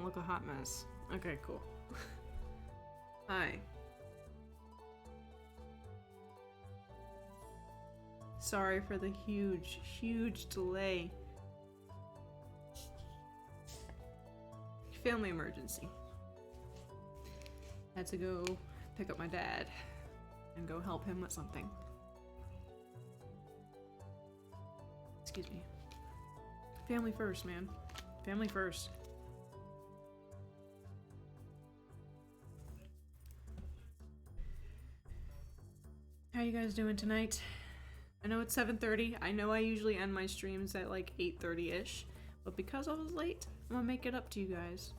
look a hot mess. Okay, cool. Hi. Sorry for the huge delay. Family emergency. Had to go pick up my dad and go help him with something. Excuse me. Family first, man. Family first. How you guys doing tonight? I know it's 7:30. I know I usually end my streams at like 8:30-ish, but because I was late, I'm gonna make it up to you guys.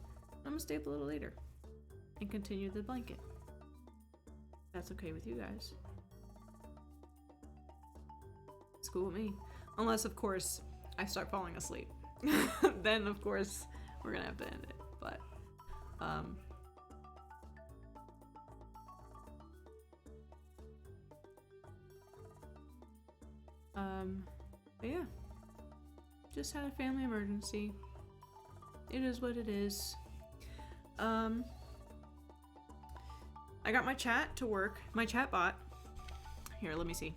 I'm gonna stay up a little later and continue the blanket. That's okay with you guys. It's cool with me. Unless, of course, I start falling asleep. Then, of course, we're gonna have to end it. But yeah. Just had a family emergency. It is what it is. I got my chat to work. My chat bot. Here, let me see.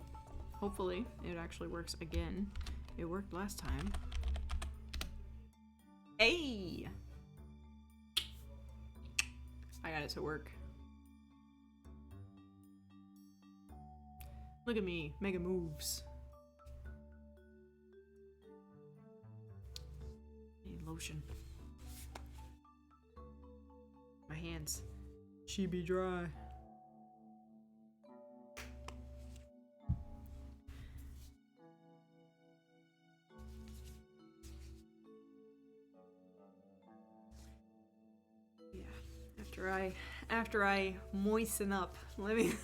Hopefully, it actually works again. It worked last time. Hey! I got it to work. Look at me, making moves. Need lotion. My hands. She be dry. Yeah, after I moisten up, let me.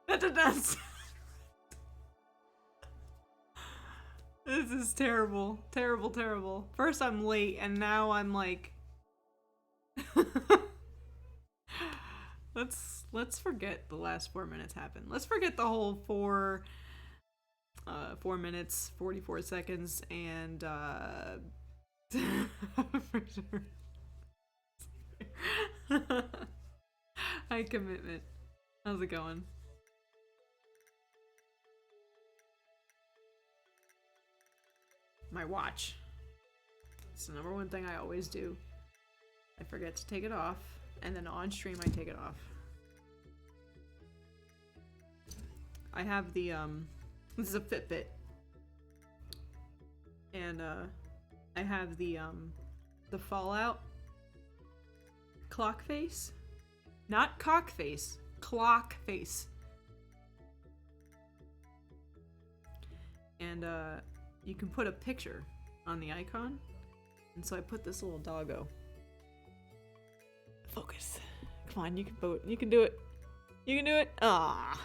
That did not sound. This is terrible, terrible, terrible. First I'm late, and now I'm like. Let's forget the last 4 minutes happened. Let's forget the whole 4 minutes 44 seconds and for sure. High commitment. How's it going? My watch. It's the number one thing I always do. I forget to take it off, and then on stream I take it off. I have the this is a Fitbit. And I have the Fallout clock face. Not cock face, clock face. And you can put a picture on the icon. And so I put this little doggo. Focus. Come on, you can vote. You can do it. You can do it. Ah.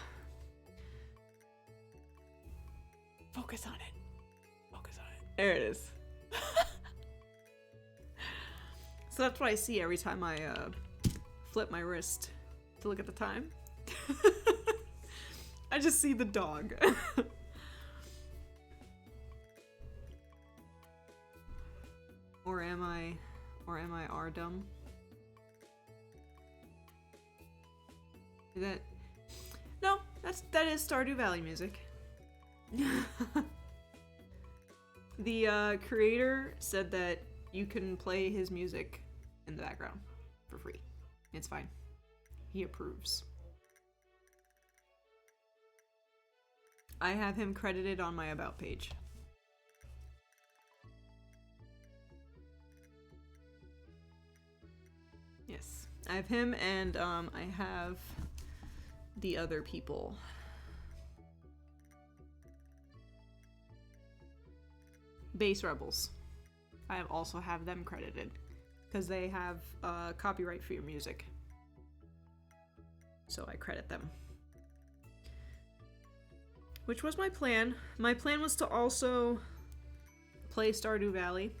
Focus on it. Focus on it. There it is. So that's what I see every time I flip my wrist to look at the time. I just see the dog. Or am I dumb? Is that? No, that is Stardew Valley music. The creator said that you can play his music in the background for free. It's fine. He approves. I have him credited on my About page. Yes. I have him and I have the other people. Base Rebels. I also have them credited because they have copyright for your music. So I credit them. Which was my plan. My plan was to also play Stardew Valley,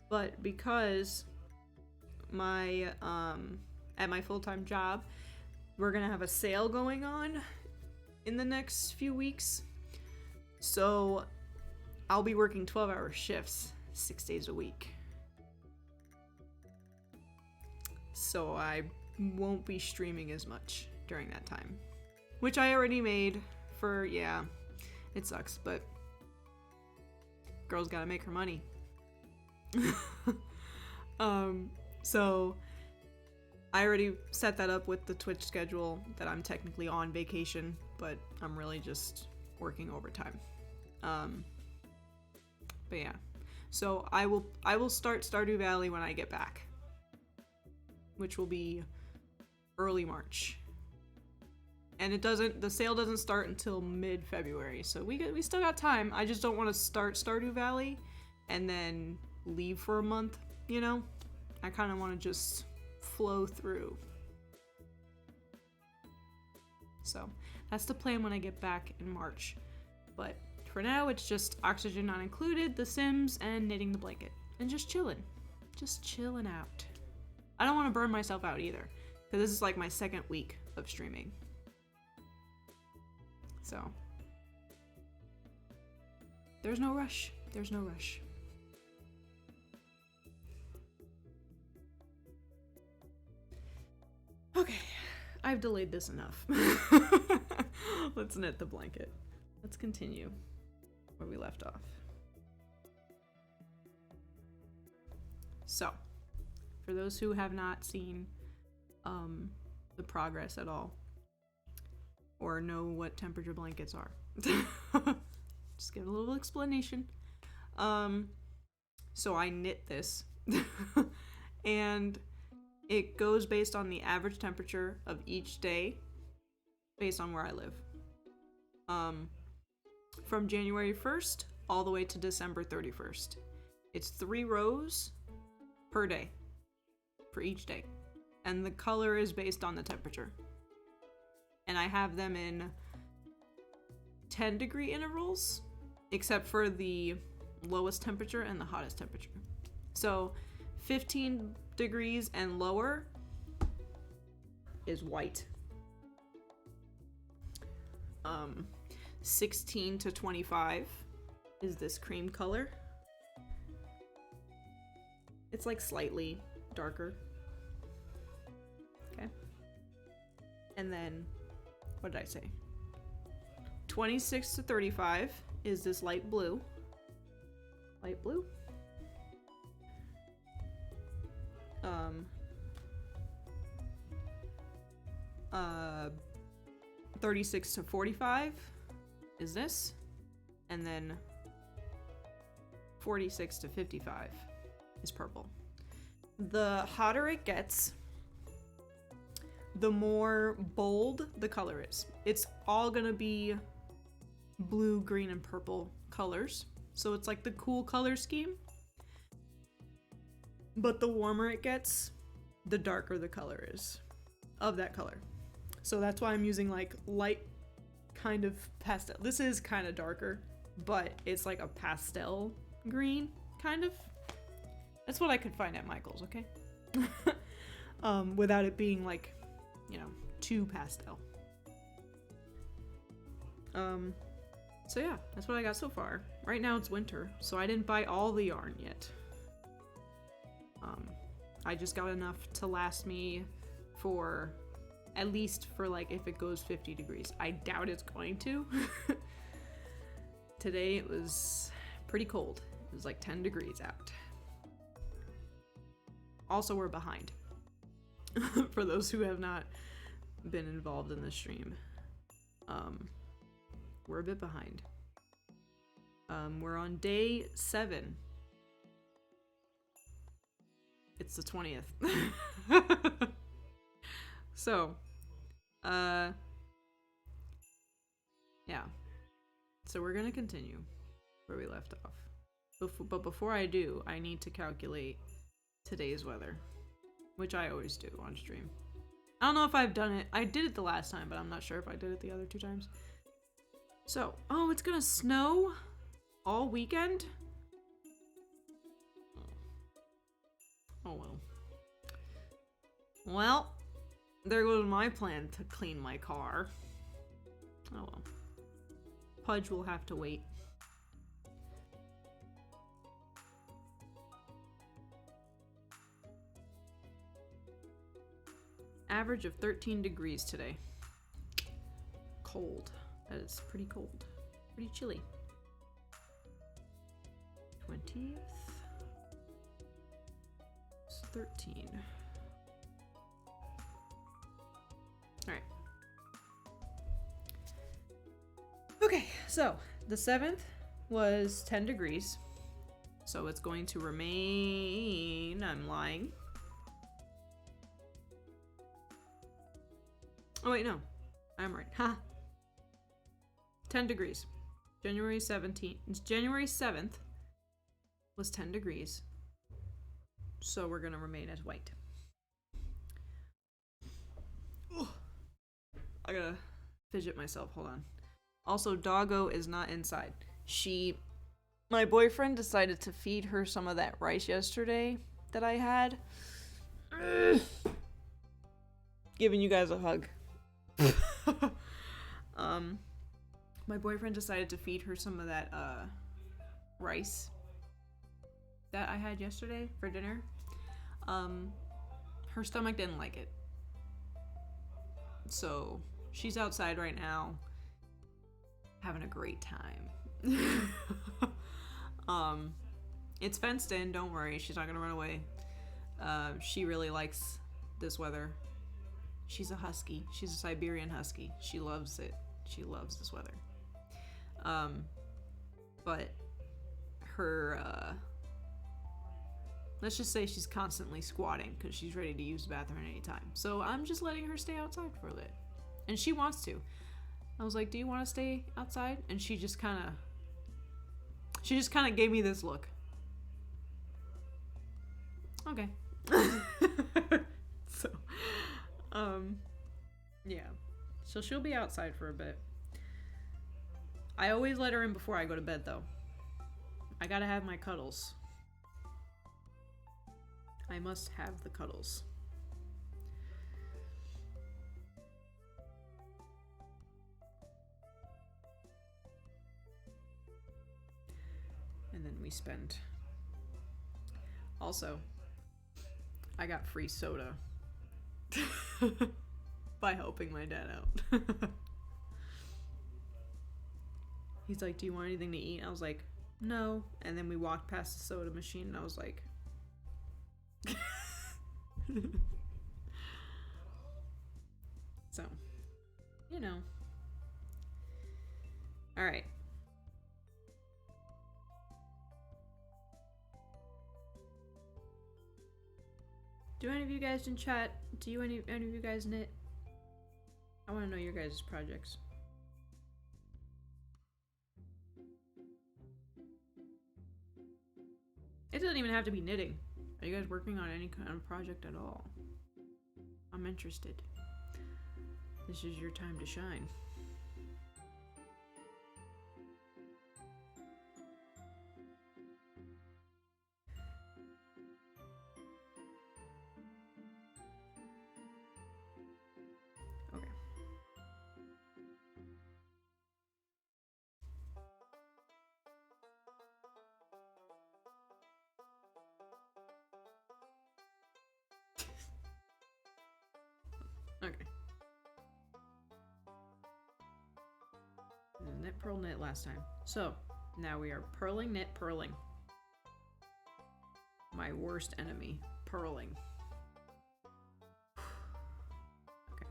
but because my at my full-time job, we're gonna have a sale going on in the next few weeks. So I'll be working 12-hour shifts 6 days a week. so I won't be streaming as much during that time. Which I already made for, yeah, it sucks, but girl's gotta make her money. So I already set that up with the Twitch schedule that I'm technically on vacation, but I'm really just working overtime. But yeah, so I will start Stardew Valley when I get back, which will be early March. And the sale doesn't start until mid-February, so we still got time. I just don't want to start Stardew Valley and then leave for a month, you know? I kind of want to just flow through. So that's the plan when I get back in March. But for now, it's just Oxygen Not Included, The Sims, and knitting the blanket. And just chilling. Just chilling out. I don't want to burn myself out either, because this is like my second week of streaming. So there's no rush. There's no rush. Okay, I've delayed this enough. Let's knit the blanket. Let's continue where we left off. So, for those who have not seen the progress at all, or know what temperature blankets are, just give a little explanation. So I knit this, and it goes based on the average temperature of each day, based on where I live. From January 1st all the way to December 31st. It's 3 rows per day, for each day. And the color is based on the temperature. And I have them in 10-degree intervals, except for the lowest temperature and the hottest temperature. So 15 degrees and lower is white. 16 to 25 is this cream color. It's like slightly darker. Okay. And then, what did I say? 26 to 35 is this light blue. Light blue. 36 to 45 is this, and then 46 to 55 is purple. The hotter it gets, the more bold the color is. It's all gonna be blue, green, and purple colors, so it's like the cool color scheme. But the warmer it gets, the darker the color is of that color. So that's why I'm using like light kind of pastel. This is kind of darker, but it's like a pastel green, kind of. That's what I could find at Michael's, okay? Without it being like, you know, too pastel. So yeah, that's what I got so far. Right now it's winter, so I didn't buy all the yarn yet. I just got enough to last me for at least for like if it goes 50 degrees. I doubt it's going to. Today it was pretty cold. It was like 10 degrees out. Also, we're behind. For those who have not been involved in the stream, we're a bit behind. We're on day 7. It's the 20th. So, yeah. So we're gonna continue where we left off. But before I do, I need to calculate today's weather, which I always do on stream. I don't know if I've done it. I did it the last time, but I'm not sure if I did it the other 2 times. So, oh, it's gonna snow all weekend? Oh well. Well, there goes my plan to clean my car. Oh well. Pudge will have to wait. average of 13 degrees today. Cold. That is pretty cold. Pretty chilly. 20th. It's 13. Alright. Okay, so the 7th was 10 degrees. So it's going to remain... I'm lying. Oh wait, no. I'm right. Ha! 10 degrees. January 17th. January 7th was 10 degrees. So we're gonna remain as white. Ugh. I gotta fidget myself. Hold on. Also, Doggo is not inside. My boyfriend decided to feed her some of that rice yesterday that I had. Ugh. Giving you guys a hug. My boyfriend decided to feed her some of that rice that I had yesterday for dinner. Her stomach didn't like it, so she's outside right now having a great time. It's fenced in, don't worry, she's not gonna run away. She really likes this weather. She's a husky. She's a Siberian husky. She loves it. She loves this weather. But her, let's just say she's constantly squatting because she's ready to use the bathroom at any time. So I'm just letting her stay outside for a bit. And she wants to. I was like, do you want to stay outside? And she just kind of gave me this look. Okay. So, yeah. So she'll be outside for a bit. I always let her in before I go to bed, though. I gotta have my cuddles. I must have the cuddles. And then we spend. Also, I got free soda by helping my dad out. He's like, do you want anything to eat? I was like, no. And then we walked past the soda machine and I was like, so, you know. All right. Do any of you guys in chat, any of you guys knit? I want to know your guys' projects. It doesn't even have to be knitting. Are you guys working on any kind of project at all? I'm interested. This is your time to shine. Okay. Okay. Knit, purl, knit last time. So, now we are purling, knit, purling. My worst enemy, purling. Okay.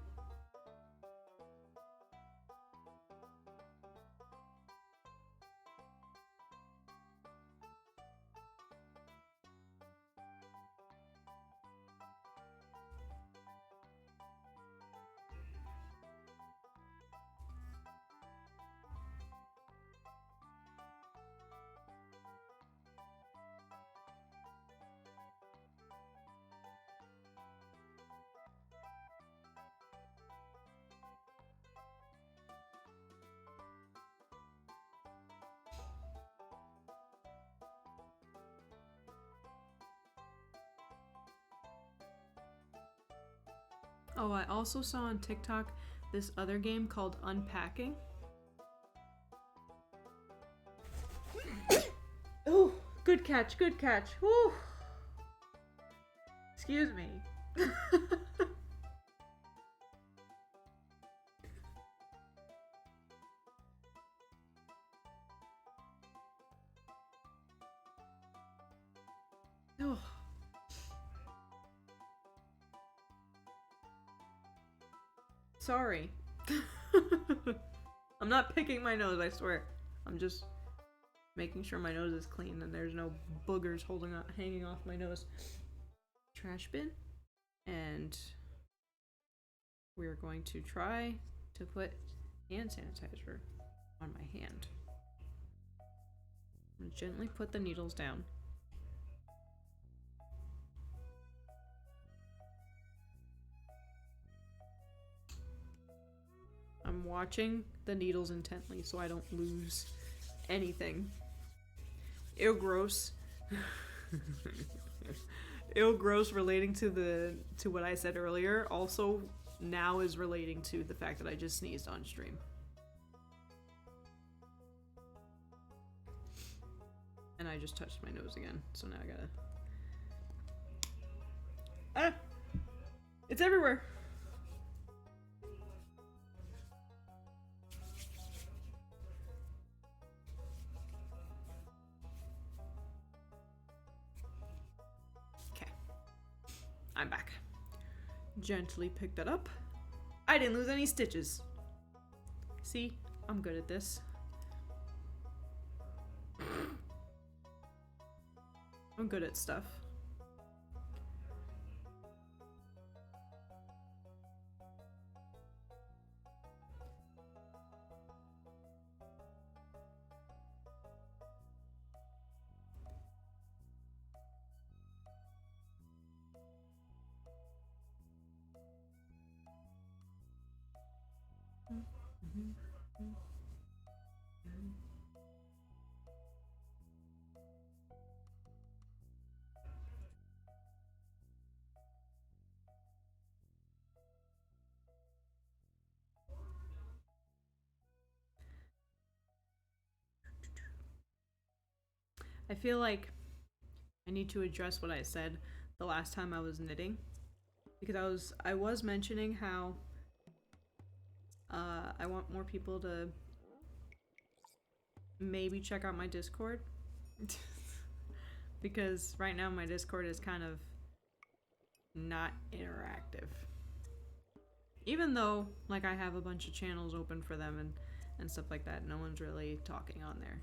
Oh, I also saw on TikTok this other game called Unpacking. Oh, good catch, good catch. Whew. Excuse me. Sorry. I'm not picking my nose, I swear. I'm just making sure my nose is clean and there's no boogers hanging off my nose. Trash bin. And we're going to try to put hand sanitizer on my hand. I'm gonna gently put the needles down. I'm watching the needles intently so I don't lose anything. Ew, gross. Ew, gross relating to what I said earlier also now is relating to the fact that I just sneezed on stream. And I just touched my nose again, so now I gotta... Ah! It's everywhere! I'm back. Gently pick that up. I didn't lose any stitches. See? I'm good at this. I'm good at stuff. I feel like I need to address what I said the last time I was knitting, because I was mentioning how I want more people to maybe check out my Discord. Because right now my Discord is kind of not interactive. Even though, like, I have a bunch of channels open for them and stuff like that, no one's really talking on there.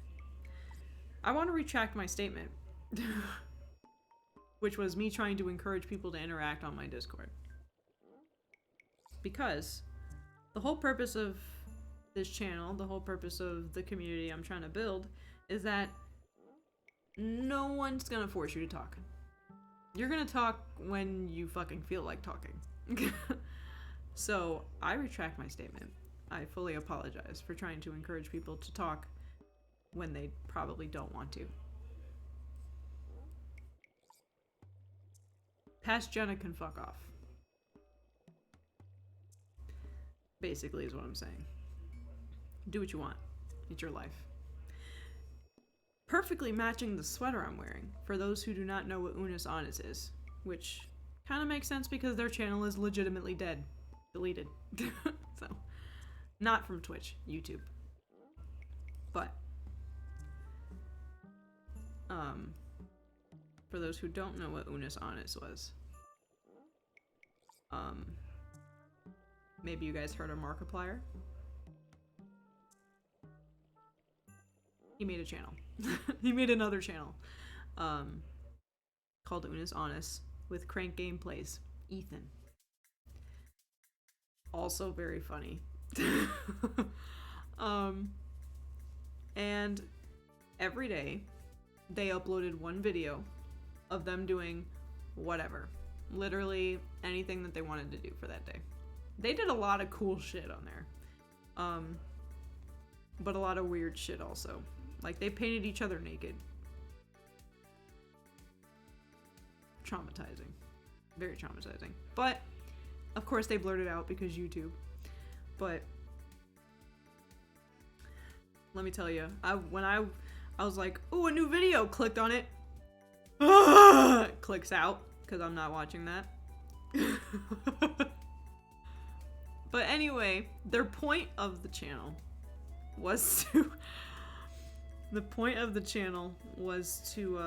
I want to retract my statement. Which was me trying to encourage people to interact on my Discord. Because the whole purpose of this channel, the whole purpose of the community I'm trying to build, is that no one's gonna force you to talk. You're gonna talk when you fucking feel like talking. So, I retract my statement. I fully apologize for trying to encourage people to talk when they probably don't want to. Past Jenna can fuck off. Basically is what I'm saying. Do what you want. It's your life. Perfectly matching the sweater I'm wearing, for those who do not know what Unus Annus is. Which kind of makes sense because their channel is legitimately dead. Deleted. So, not from Twitch, YouTube. But, for those who don't know what Unus Annus was, maybe you guys heard of Markiplier? He made a channel. He made another channel, called Unus Annus, with Crank Gameplays. Ethan. Also very funny. And every day they uploaded one video of them doing whatever. Literally anything that they wanted to do for that day. They did a lot of cool shit on there. But a lot of weird shit also. Like, they painted each other naked. Traumatizing. Very traumatizing. But, of course they blurred it out because YouTube. But, let me tell you, when I was like, ooh, a new video, clicked on it. Clicks out, because I'm not watching that. But anyway, their point of the channel was to... The point of the channel was to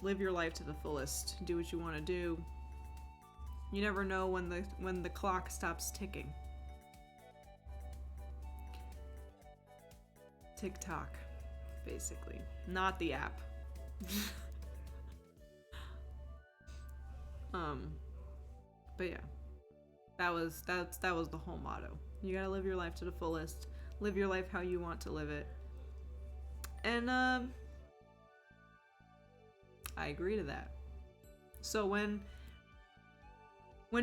live your life to the fullest. Do what you want to do. You never know when the clock stops ticking. TikTok, basically. Not the app. But yeah. That was the whole motto. You gotta live your life to the fullest. Live your life how you want to live it. And I agree to that. So when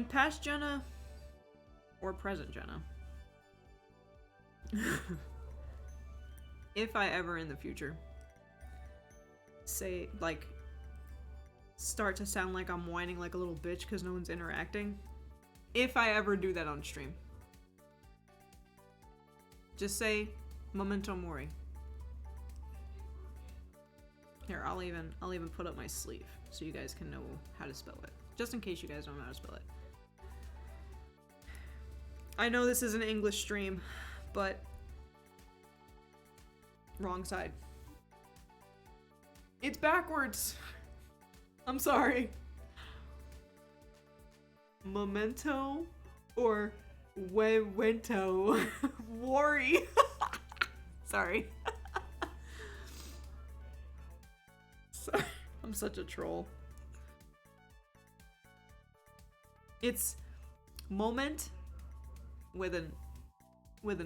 past Jenna or present Jenna, if I ever in the future say, like, start to sound like I'm whining like a little bitch because no one's interacting, if I ever do that on stream, just say memento mori. Here, I'll even put up my sleeve so you guys can know how to spell it, just in case you guys don't know how to spell it. I know this is an English stream, but wrong side. It's backwards. I'm sorry. Memento or Wento Worry. Sorry. Sorry. I'm such a troll. It's moment with an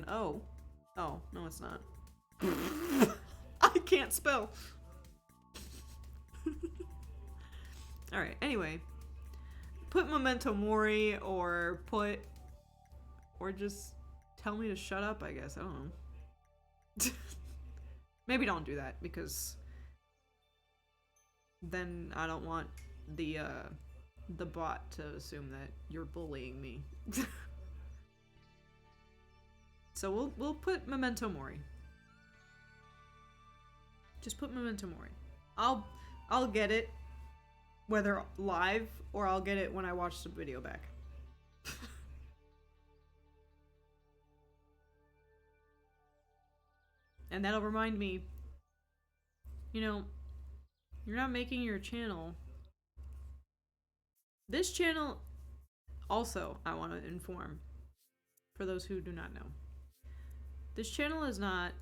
O. Oh, no it's not. I can't spell. Alright, anyway. Put memento mori or just tell me to shut up, I guess. I don't know. Maybe don't do that because then I don't want the bot to assume that you're bullying me. So we'll put memento mori. Just put memento mori. I'll get it whether live or I'll get it when I watch the video back. And that'll remind me, you know, you're not making your channel. This channel, also, I want to inform, for those who do not know, this channel is not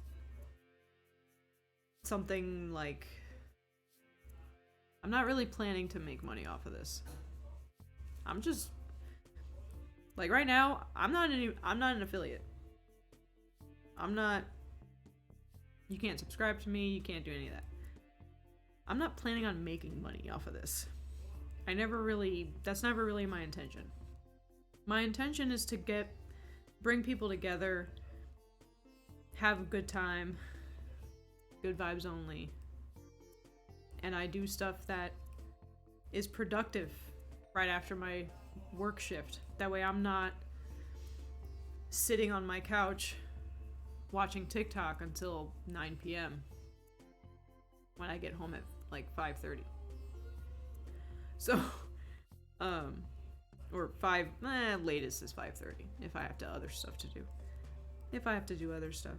something like, I'm not really planning to make money off of this. I'm just, like right now, I'm not an affiliate. You can't subscribe to me, you can't do any of that. I'm not planning on making money off of this. That's never really my intention. My intention is to bring people together, have a good time, good vibes only. And I do stuff that is productive right after my work shift. That way I'm not sitting on my couch watching TikTok until 9 p.m. when I get home at like 5:30. So, or latest is 5:30 if I have other stuff to do. If I have to do other stuff.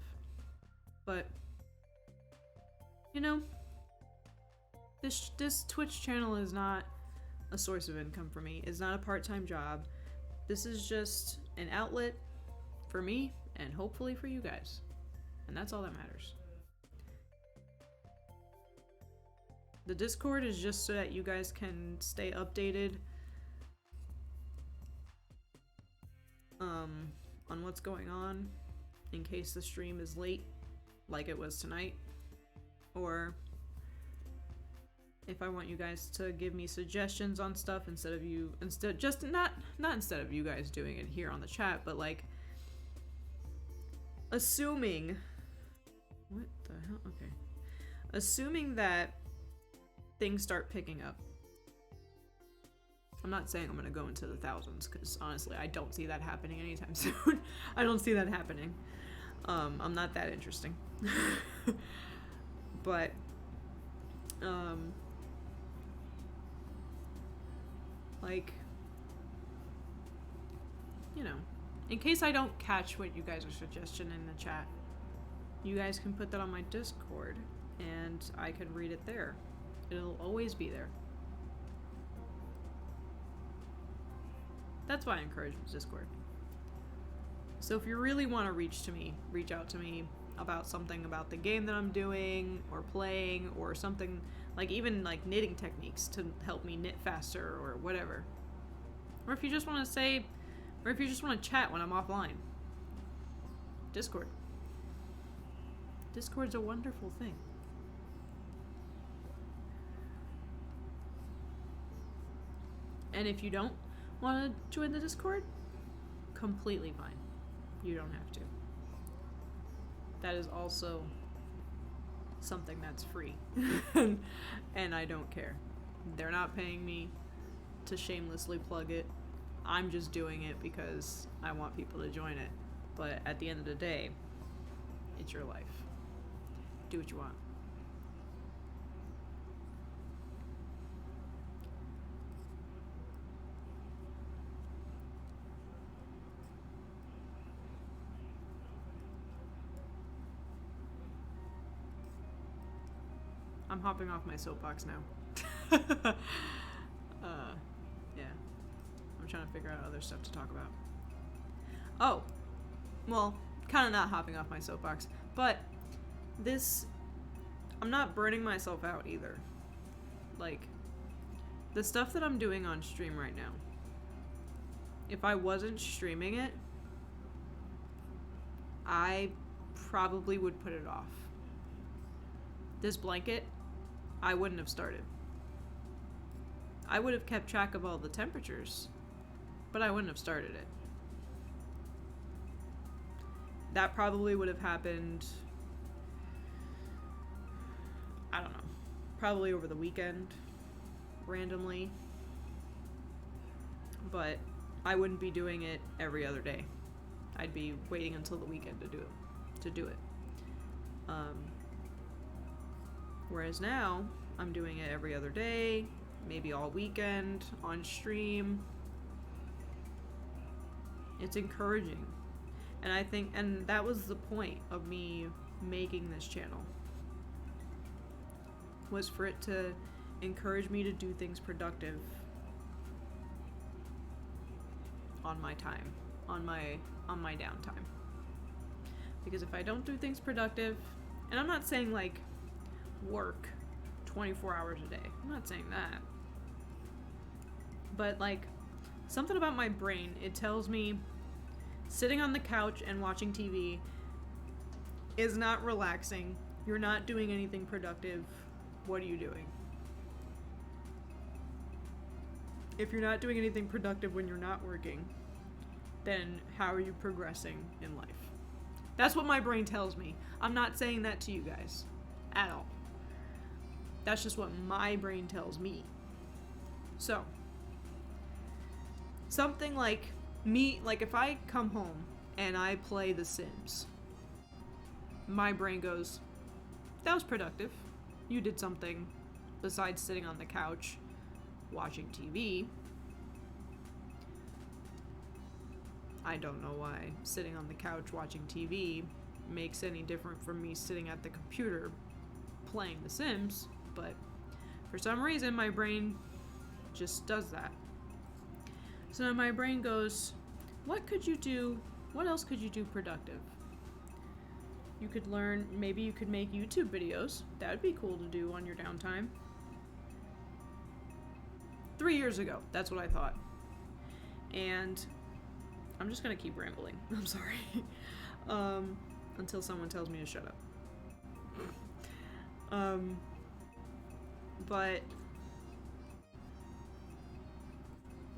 But, you know, this Twitch channel is not a source of income for me. It's not a part-time job. This is just an outlet for me and hopefully for you guys. And that's all that matters. The Discord is just so that you guys can stay updated on what's going on in case the stream is late like it was tonight, or if I want you guys to give me suggestions on stuff not instead of you guys doing it here on the chat, but like assuming that things start picking up. I'm not saying I'm gonna go into the thousands, because honestly I don't see that happening anytime soon. I don't see that happening. I'm not that interesting. But like, you know, in case I don't catch what you guys are suggesting in the chat, you guys can put that on my Discord and I can read it there. It'll always be there. That's why I encourage Discord. So if you really want to reach out to me, about something about the game that I'm doing or playing, or something like even like knitting techniques to help me knit faster or whatever. Or if you just want to say, or if you just want to chat when I'm offline. Discord. Discord's a wonderful thing. And if you don't want to join the Discord, completely fine. You don't have to. That is also something that's free. And I don't care. They're not paying me to shamelessly plug it. I'm just doing it because I want people to join it. But at the end of the day, it's your life. Do what you want. I'm hopping off my soapbox now. Yeah. I'm trying to figure out other stuff to talk about. Oh. Well, kind of not hopping off my soapbox. But this... I'm not burning myself out either. Like, the stuff that I'm doing on stream right now, if I wasn't streaming it, I probably would put it off. This blanket, I wouldn't have started. I would have kept track of all the temperatures, but I wouldn't have started it. That probably would have happened, I don't know, probably over the weekend, randomly. But I wouldn't be doing it every other day. I'd be waiting until the weekend to do it. Whereas now, I'm doing it every other day, maybe all weekend, on stream. It's encouraging. And I think, and that was the point of me making this channel, was for it to encourage me to do things productive on my time, on my downtime. Because if I don't do things productive, and I'm not saying like work 24 hours a day, I'm not saying that, but like something about my brain, it tells me sitting on the couch and watching TV is not relaxing. You're not doing anything productive. What are you doing? If you're not doing anything productive when you're not working, then how are you progressing in life? That's what my brain tells me. I'm not saying that to you guys at all. That's just what my brain tells me. So, something like me, like if I come home and I play The Sims, my brain goes, that was productive. You did something besides sitting on the couch watching TV. I don't know why sitting on the couch watching TV makes any different from me sitting at the computer playing The Sims, but for some reason my brain just does that. So my brain goes, what could you do? What else could you do productive? You could learn, maybe you could make YouTube videos. That would be cool to do on your downtime. 3 years ago, that's what I thought. And I'm just gonna keep rambling. I'm sorry. Until someone tells me to shut up. But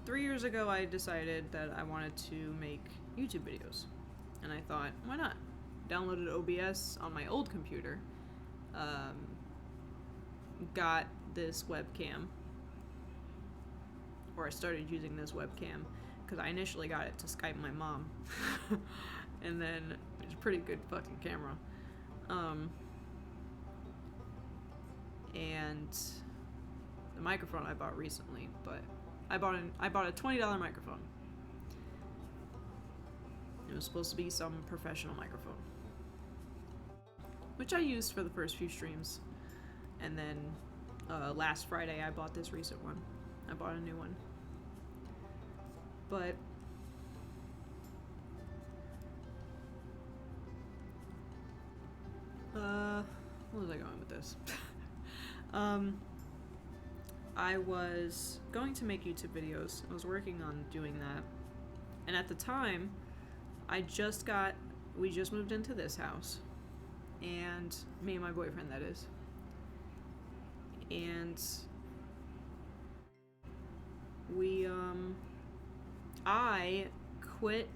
3 years ago, I decided that I wanted to make YouTube videos. And I thought, why not? Downloaded OBS on my old computer. Got this webcam. Or I started using this webcam because I initially got it to Skype my mom. And then it's a pretty good fucking camera. And the microphone I bought recently, but I bought a $20 microphone. It was supposed to be some professional microphone, which I used for the first few streams. And then last Friday I bought this recent one. I bought a new one. But where was I going with this? I was going to make YouTube videos. I was working on doing that. And at the time, we just moved into this house. And me and my boyfriend, that is. And I quit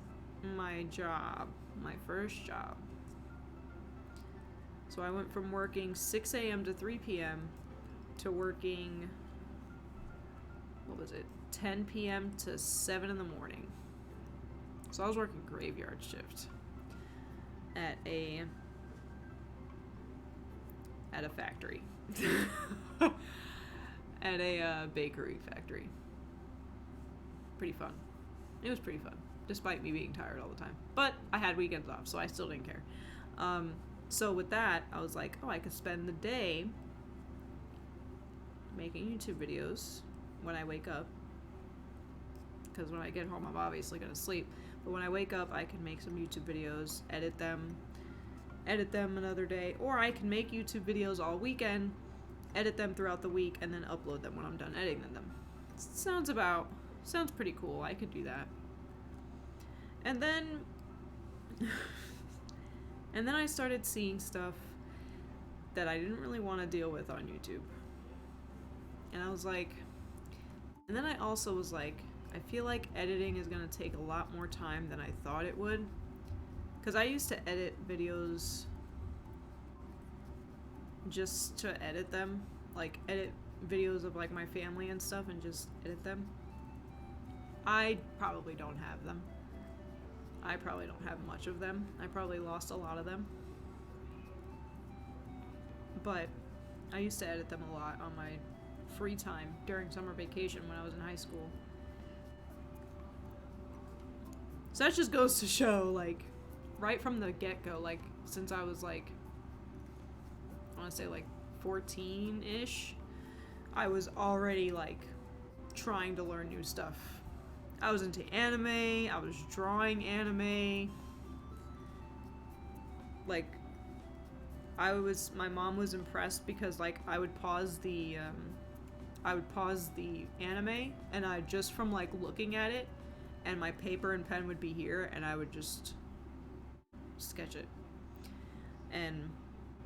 my job, my first job. So I went from working 6 a.m. to 3 p.m. to working, 10 p.m. to 7 in the morning. So I was working graveyard shift at a factory. At a bakery factory. Pretty fun. It was pretty fun, despite me being tired all the time. But I had weekends off, so I still didn't care. So with that, I was like, oh, I could spend the day making YouTube videos when I wake up. Because when I get home, I'm obviously going to sleep. But when I wake up, I can make some YouTube videos, edit them another day. Or I can make YouTube videos all weekend, edit them throughout the week, and then upload them when I'm done editing them. Sounds pretty cool. I could do that. And then I started seeing stuff that I didn't really want to deal with on YouTube. And I was like, and then I also was like, I feel like editing is going to take a lot more time than I thought it would. Because I used to edit videos just to edit them. Like, edit videos of, like, my family and stuff and just edit them. I probably don't have them. I probably don't have much of them. I probably lost a lot of them. But I used to edit them a lot on my free time during summer vacation when I was in high school. So that just goes to show, like, right from the get-go, like, since I was, like, I want to say, like, 14-ish, I was already, like, trying to learn new stuff. I was into anime, I was drawing anime. Like, my mom was impressed because, like, I would pause the anime, and I just from, like, looking at it, and my paper and pen would be here, and I would just sketch it. And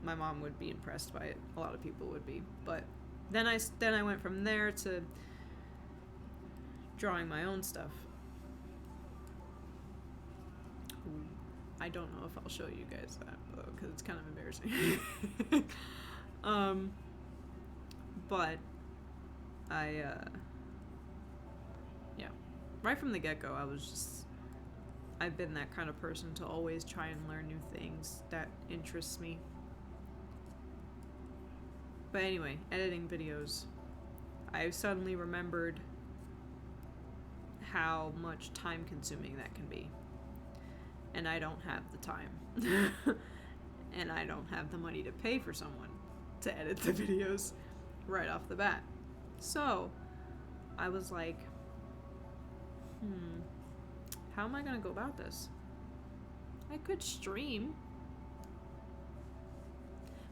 my mom would be impressed by it. A lot of people would be. But then I went from there to drawing my own stuff. I don't know if I'll show you guys that, though, because it's kind of embarrassing. But yeah. Right from the get-go, I've been that kind of person to always try and learn new things that interests me. But anyway, editing videos. I suddenly remembered how much time-consuming that can be. And I don't have the time. And I don't have the money to pay for someone to edit the videos right off the bat. So, I was like, how am I gonna go about this? I could stream.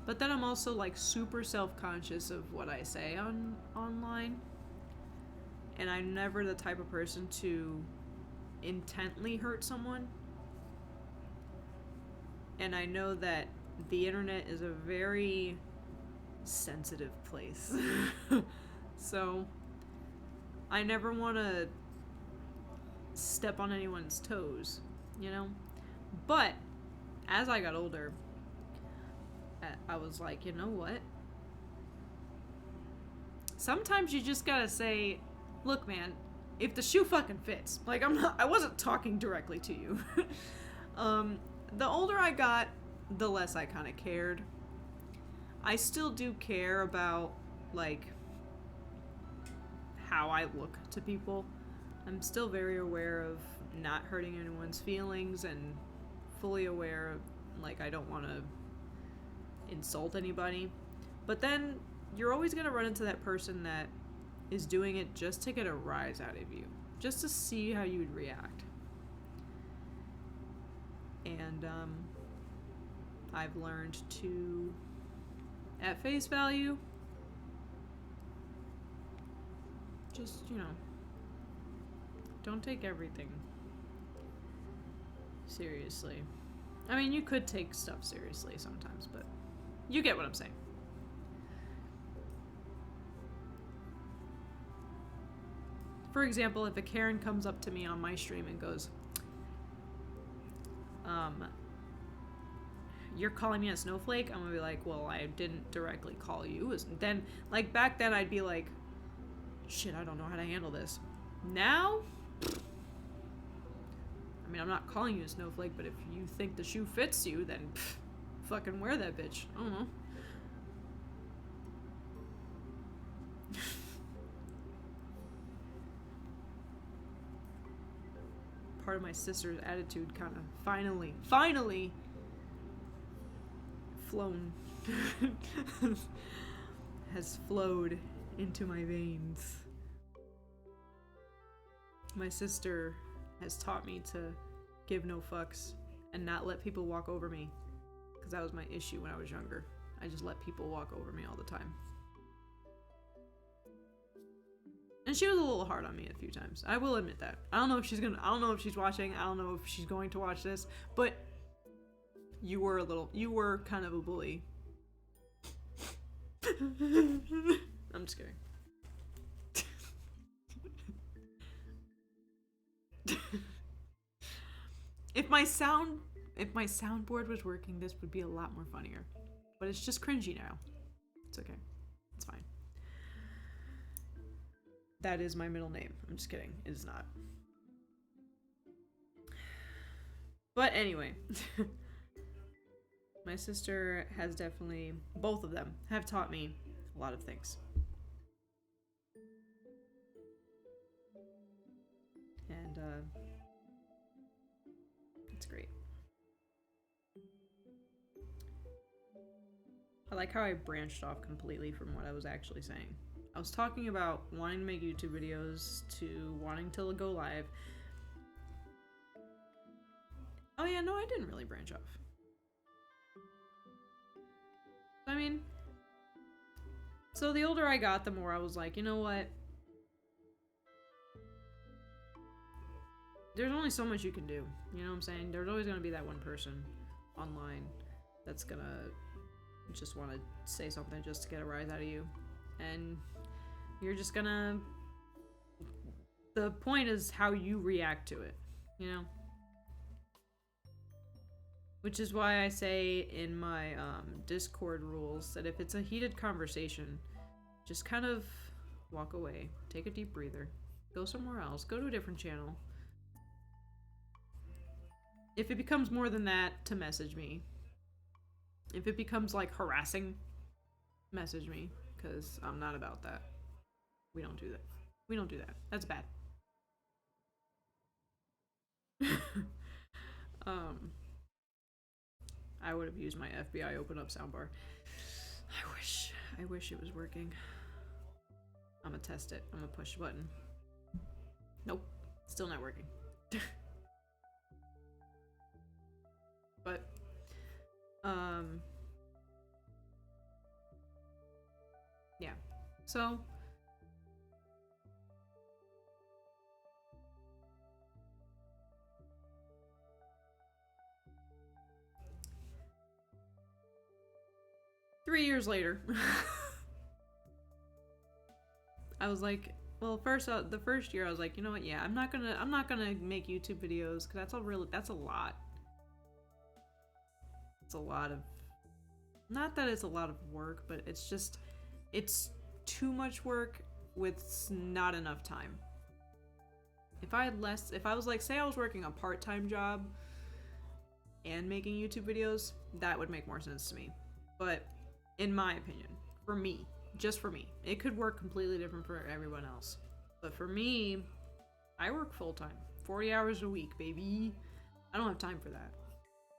But then I'm also, like, super self-conscious of what I say online. And I'm never the type of person to intently hurt someone. And I know that the internet is a very sensitive place. So, I never want to step on anyone's toes, you know? But, as I got older, I was like, you know what? Sometimes you just gotta say, look, man, if the shoe fucking fits. Like, I wasn't talking directly to you. The older I got, the less I kind of cared. I still do care about, like, how I look to people. I'm still very aware of not hurting anyone's feelings and fully aware of, like, I don't want to insult anybody. But then you're always going to run into that person that is doing it just to get a rise out of you, just to see how you would react. And I've learned to at face value, just, you know, don't take everything seriously. I mean, you could take stuff seriously sometimes, but you get what I'm saying. For example, if a Karen comes up to me on my stream and goes, you're calling me a snowflake? I'm gonna be like, well, I didn't directly call you. Then, like, back then I'd be like, shit, I don't know how to handle this. Now, I mean, I'm not calling you a snowflake, but if you think the shoe fits you, then fucking wear that bitch. I don't know. Part of my sister's attitude kind of finally flown has flowed into my veins. My sister has taught me to give no fucks and not let people walk over me, because that was my issue when I was younger. I just let people walk over me all the time. And she was a little hard on me a few times. I will admit that. I don't know if she's watching. I don't know if she's going to watch this, but you were kind of a bully. I'm just kidding. If my soundboard was working, this would be a lot more funnier. But it's just cringy now. It's okay. It's fine. That is my middle name. I'm just kidding. It is not. But anyway. My sister has definitely, both of them, have taught me a lot of things. And, it's great. I like how I branched off completely from what I was actually saying. I was talking about wanting to make YouTube videos to wanting to go live. Oh yeah, no, I didn't really branch off. I mean, so the older I got, the more I was like, you know what? There's only so much you can do. You know what I'm saying? There's always going to be that one person online that's going to just want to say something just to get a rise out of you. And you're just going to... The point is how you react to it, you know? Which is why I say in my Discord rules that if it's a heated conversation, just kind of walk away. Take a deep breather. Go somewhere else. Go to a different channel. If it becomes more than that, to message me. If it becomes like harassing, message me. Because I'm not about that. We don't do that. We don't do that. That's bad. I would have used my FBI open up soundbar. I wish it was working. I'm gonna test it. I'm gonna push the button. Nope. Still not working. But, yeah. So, three years later, I was like, well, the first year I was like, you know what? Yeah, I'm not gonna make YouTube videos because that's a lot. It's a lot of, not that it's a lot of work, but it's just, it's too much work with not enough time. If I was like, say I was working a part-time job and making YouTube videos, that would make more sense to me. But in my opinion, for me, just for me, it could work completely different for everyone else. But for me, I work full-time, 40 hours a week, baby. I don't have time for that.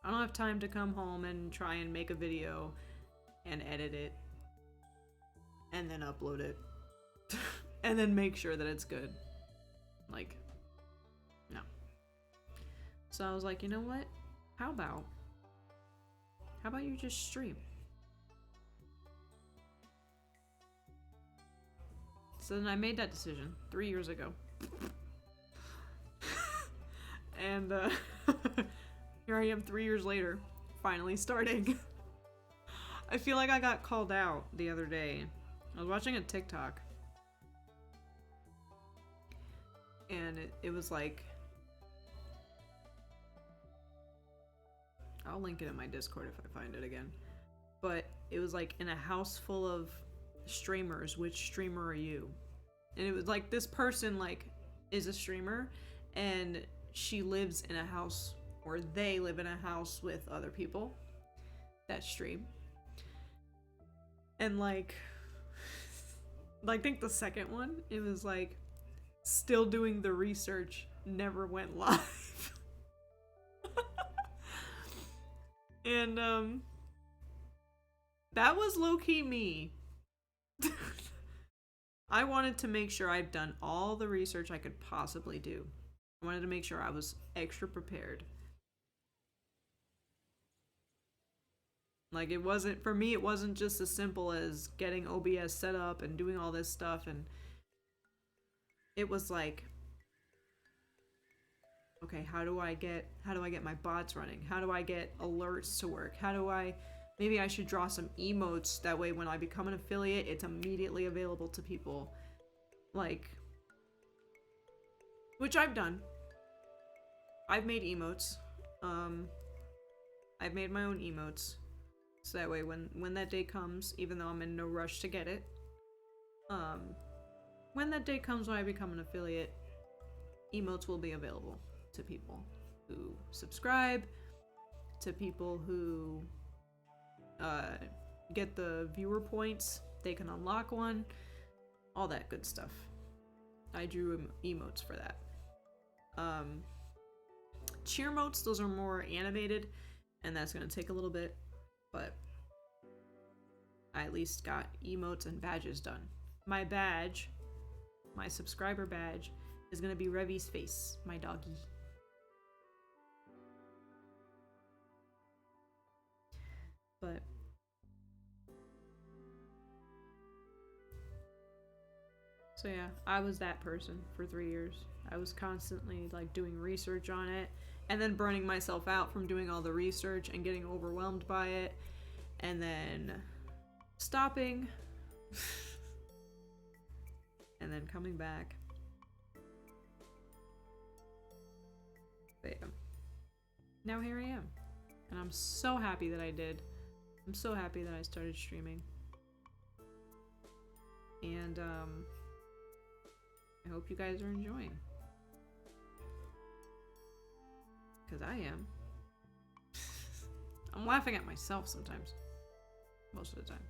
I don't have time to come home and try and make a video and edit it and then upload it and then make sure that it's good. Like, no. So I was like, you know what? How about you just stream? So then I made that decision 3 years ago. And here I am 3 years later, finally starting. I feel like I got called out the other day. I was watching a TikTok. And it was like... I'll link it in my Discord if I find it again. But it was like, in a house full of streamers, which streamer are you? And it was like, this person like is a streamer and she lives in a house, or they live in a house with other people that stream. And like I think the second one, it was like, still doing the research, never went live. And that was low-key me. I wanted to make sure I'd done all the research I could possibly do. I wanted to make sure I was extra prepared. Like, it wasn't, for me, it wasn't just as simple as getting OBS set up and doing all this stuff, and it was like, okay, how do I get my bots running? How do I get alerts to work? Maybe I should draw some emotes, that way when I become an affiliate, it's immediately available to people. Like, which I've done. I've made emotes. I've made my own emotes. So that way when that day comes, even though I'm in no rush to get it, when that day comes when I become an affiliate, emotes will be available to people who subscribe, to people who get the viewer points, they can unlock one, all that good stuff. I drew emotes for that. Cheer motes, those are more animated, and that's gonna take a little bit, but I at least got emotes and badges done. My badge, my subscriber badge, is gonna be Revy's face, my doggy. But so yeah, I was that person for 3 years. I was constantly like doing research on it and then burning myself out from doing all the research and getting overwhelmed by it and then stopping and then coming back. But yeah. Now here I am. And I'm so happy that I did. I'm so happy that I started streaming. And I hope you guys are enjoying. Because I am. I'm laughing at myself sometimes. Most of the time.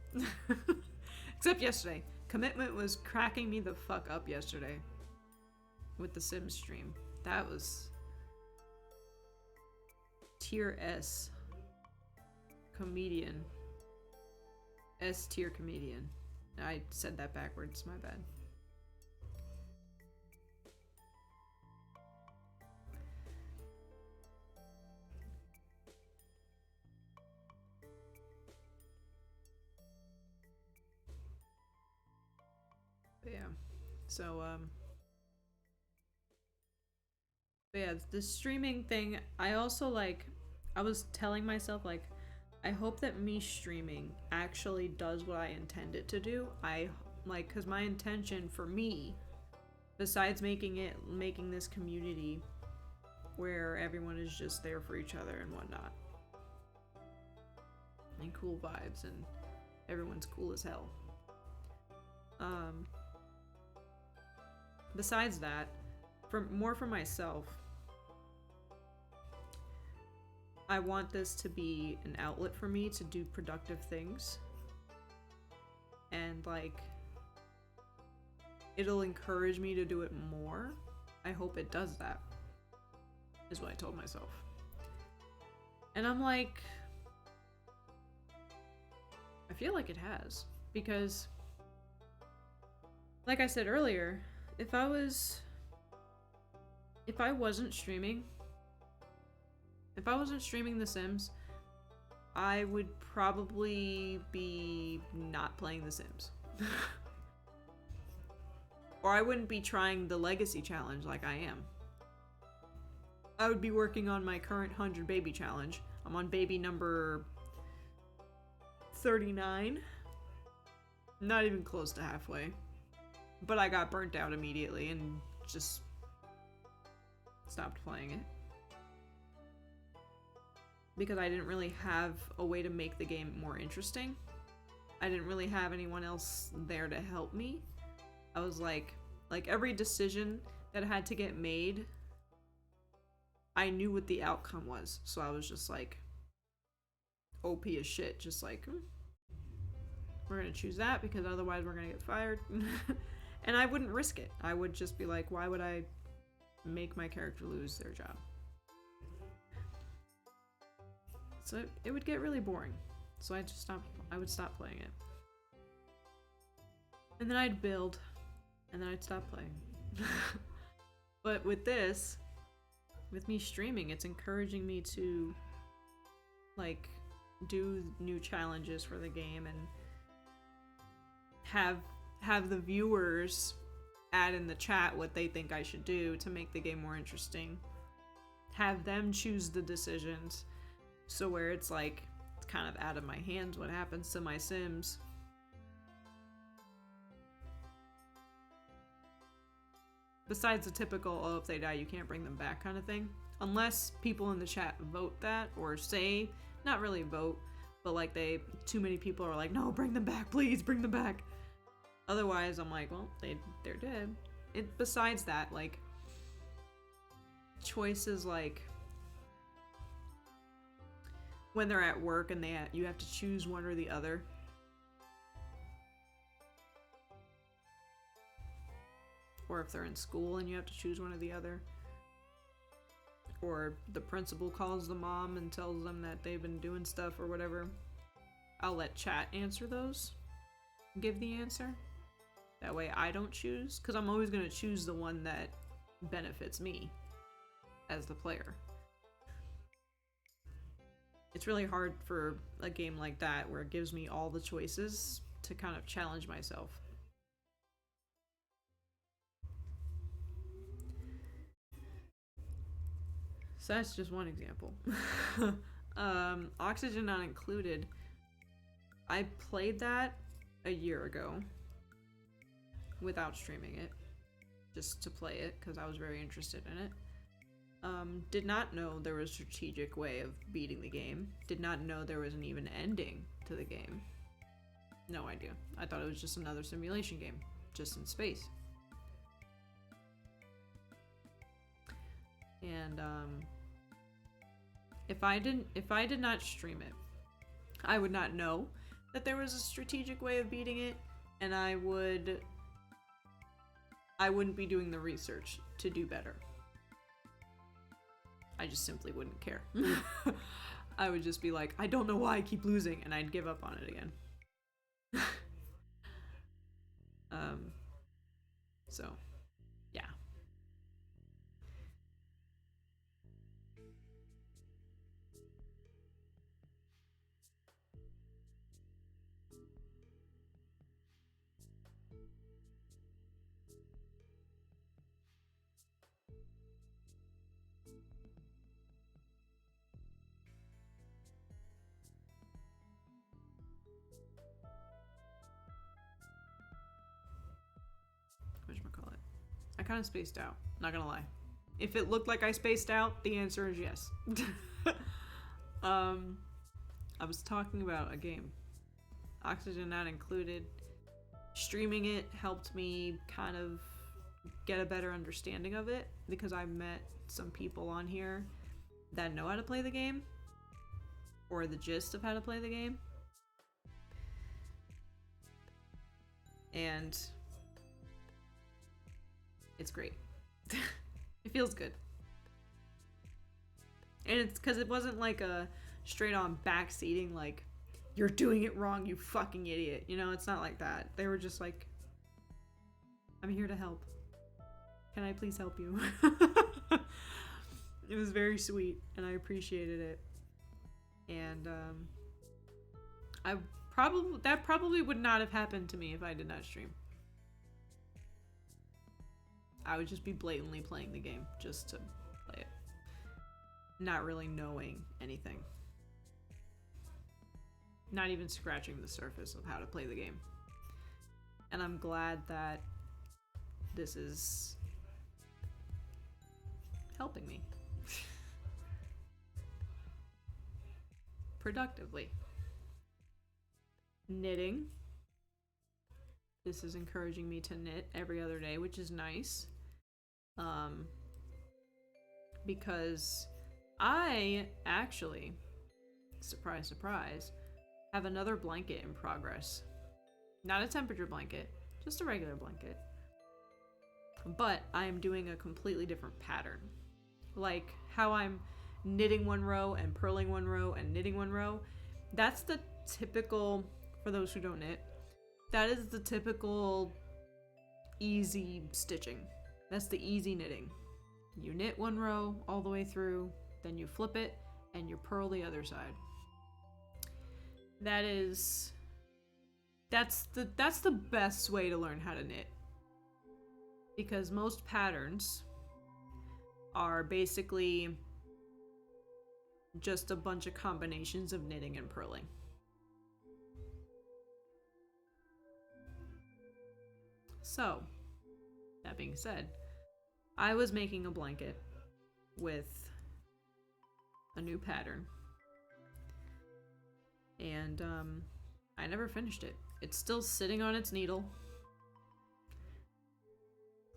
Except yesterday. Commitment was cracking me the fuck up yesterday. With the Sims stream. That was... Tier S. Comedian. S tier comedian. I said that backwards, my bad. But yeah. So, but yeah, the streaming thing, I also like, I was telling myself like, I hope that me streaming actually does what I intend it to do. I like, cause my intention for me, besides making this community where everyone is just there for each other and whatnot, and cool vibes and everyone's cool as hell. Besides that, for myself, I want this to be an outlet for me to do productive things. And like, it'll encourage me to do it more. I hope it does that, is what I told myself. And I'm like, I feel like it has. Because, like I said earlier, if I wasn't streaming The Sims, I would probably be not playing The Sims. Or I wouldn't be trying the legacy challenge like I am. I would be working on my current 100 baby challenge. I'm on baby number 39. Not even close to halfway. But I got burnt out immediately and just stopped playing it. Because I didn't really have a way to make the game more interesting. I didn't really have anyone else there to help me. I was like every decision that had to get made, I knew what the outcome was. So I was just like, OP as shit. Just like, we're gonna choose that because otherwise we're gonna get fired. And I wouldn't risk it. I would just be like, why would I make my character lose their job? So it would get really boring. So I would stop playing it. And then I'd build, and then I'd stop playing. But with this, with me streaming, it's encouraging me to like do new challenges for the game and have the viewers add in the chat what they think I should do to make the game more interesting. Have them choose the decisions. So where it's like, it's kind of out of my hands what happens to my Sims. Besides the typical, oh, if they die, you can't bring them back kind of thing. Unless people in the chat vote that, or say, not really vote, but like too many people are like, no, bring them back, please, bring them back. Otherwise, I'm like, well, they're dead. Besides that, like, choices like when they're at work and you have to choose one or the other. Or if they're in school and you have to choose one or the other. Or the principal calls the mom and tells them that they've been doing stuff or whatever. I'll let chat answer those. Give the answer. That way I don't choose. Because I'm always going to choose the one that benefits me as the player. It's really hard for a game like that where it gives me all the choices to kind of challenge myself. So that's just one example. Oxygen Not Included. I played that a year ago without streaming it, just to play it because I was very interested in it. Did not know there was a strategic way of beating the game. Did not know there was an even ending to the game. No idea. I thought it was just another simulation game, just in space. And if I did not stream it, I would not know that there was a strategic way of beating it, and I wouldn't be doing the research to do better. I just simply wouldn't care. I would just be like, I don't know why I keep losing, and I'd give up on it again. So, yeah. Whatchamacallit? I kind of spaced out, not gonna lie. If it looked like I spaced out, the answer is yes. I was talking about a game. Oxygen Not Included. Streaming it helped me kind of get a better understanding of it because I met some people on here that know how to play the game or the gist of how to play the game. And it's great. It feels good. And it's because it wasn't like a straight on backseating, like, you're doing it wrong, you fucking idiot. You know, it's not like that. They were just like, I'm here to help. Can I please help you? It was very sweet, and I appreciated it. And that probably would not have happened to me if I did not stream. I would just be blatantly playing the game just to play it. Not really knowing anything. Not even scratching the surface of how to play the game. And I'm glad that this is helping me. Productively. Knitting. This is encouraging me to knit every other day, which is nice. Because I actually, surprise, surprise, have another blanket in progress. Not a temperature blanket, just a regular blanket. But I am doing a completely different pattern. Like how I'm knitting one row and purling one row and knitting one row. That's the typical, for those who don't knit, that is the typical easy stitching. That's the easy knitting. You knit one row all the way through, then you flip it and you purl the other side. That's the best way to learn how to knit. Because most patterns are basically just a bunch of combinations of knitting and purling. So, that being said, I was making a blanket with a new pattern. And I never finished it. It's still sitting on its needle.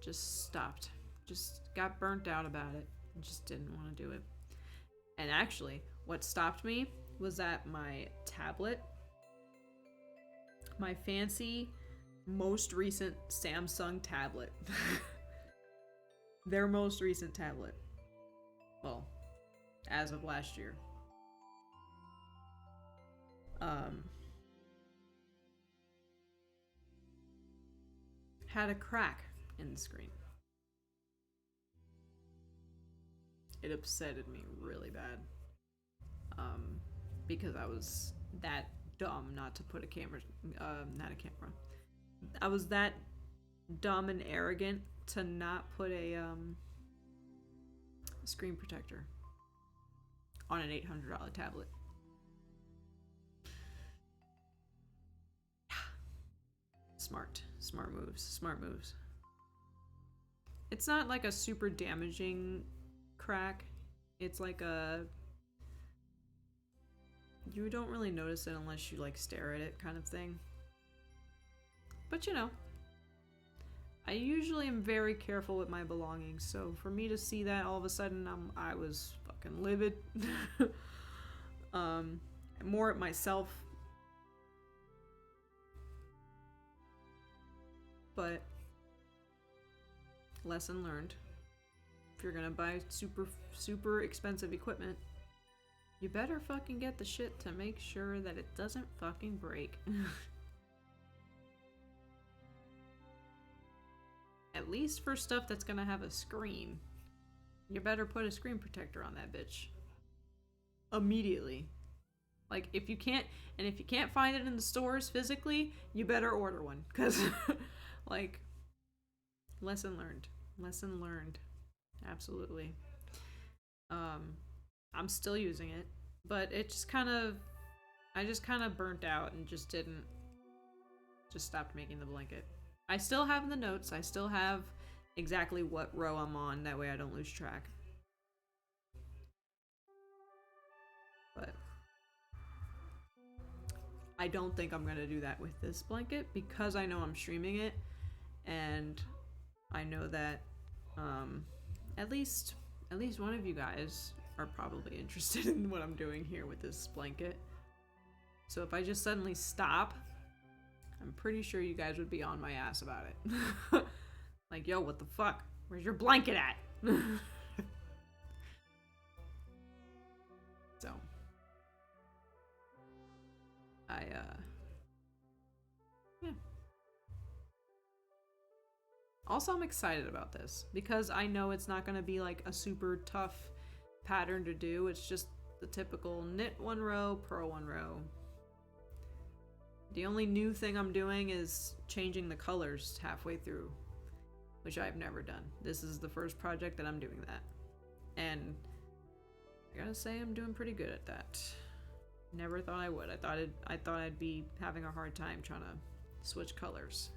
Just stopped. Just got burnt out about it. Just didn't want to do it. And actually, what stopped me was that my tablet, my fancy, most recent Samsung tablet, their most recent tablet, well, as of last year, had a crack in the screen. It upsetted me really bad. Because I was that dumb not to put a camera, not a camera. I was that dumb and arrogant to not put a screen protector on an $800 tablet. Smart moves. It's not like a super damaging crack. It's like a, you don't really notice it unless you like stare at it kind of thing. But you know, I usually am very careful with my belongings, so for me to see that all of a sudden, I was fucking livid. More at myself. But lesson learned. If you're gonna buy super expensive equipment, you better fucking get the shit to make sure that it doesn't fucking break. At least for stuff that's gonna have a screen, you better put a screen protector on that bitch. Immediately. Like, if you can't find it in the stores physically, you better order one. Cause, like, lesson learned. Absolutely. I'm still using it, but I just kind of burnt out and just stopped making the blanket. I still have the notes. I still have exactly what row I'm on. That way I don't lose track. But I don't think I'm gonna do that with this blanket because I know I'm streaming it, and I know that at least one of you guys are probably interested in what I'm doing here with this blanket. So if I just suddenly stop, I'm pretty sure you guys would be on my ass about it. Like, yo, what the fuck? Where's your blanket at? So, yeah. Also, I'm excited about this because I know it's not gonna be like a super tough pattern to do. It's just the typical knit one row, purl one row. The only new thing I'm doing is changing the colors halfway through, which I've never done. This is the first project that I'm doing that. And I gotta say I'm doing pretty good at that. Never thought I would. I thought I'd be having a hard time trying to switch colors.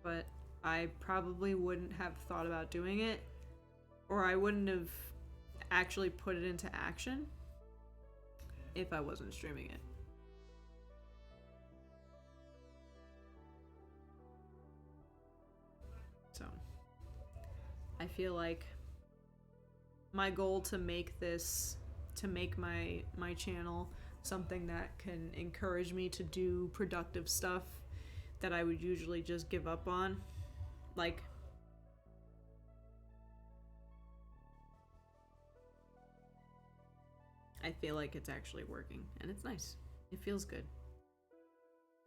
But I probably wouldn't have thought about doing it, or I wouldn't have actually put it into action if I wasn't streaming it. So I feel like my goal to make this, to make my channel something that can encourage me to do productive stuff that I would usually just give up on, like I feel like it's actually working, and it's nice. It feels good.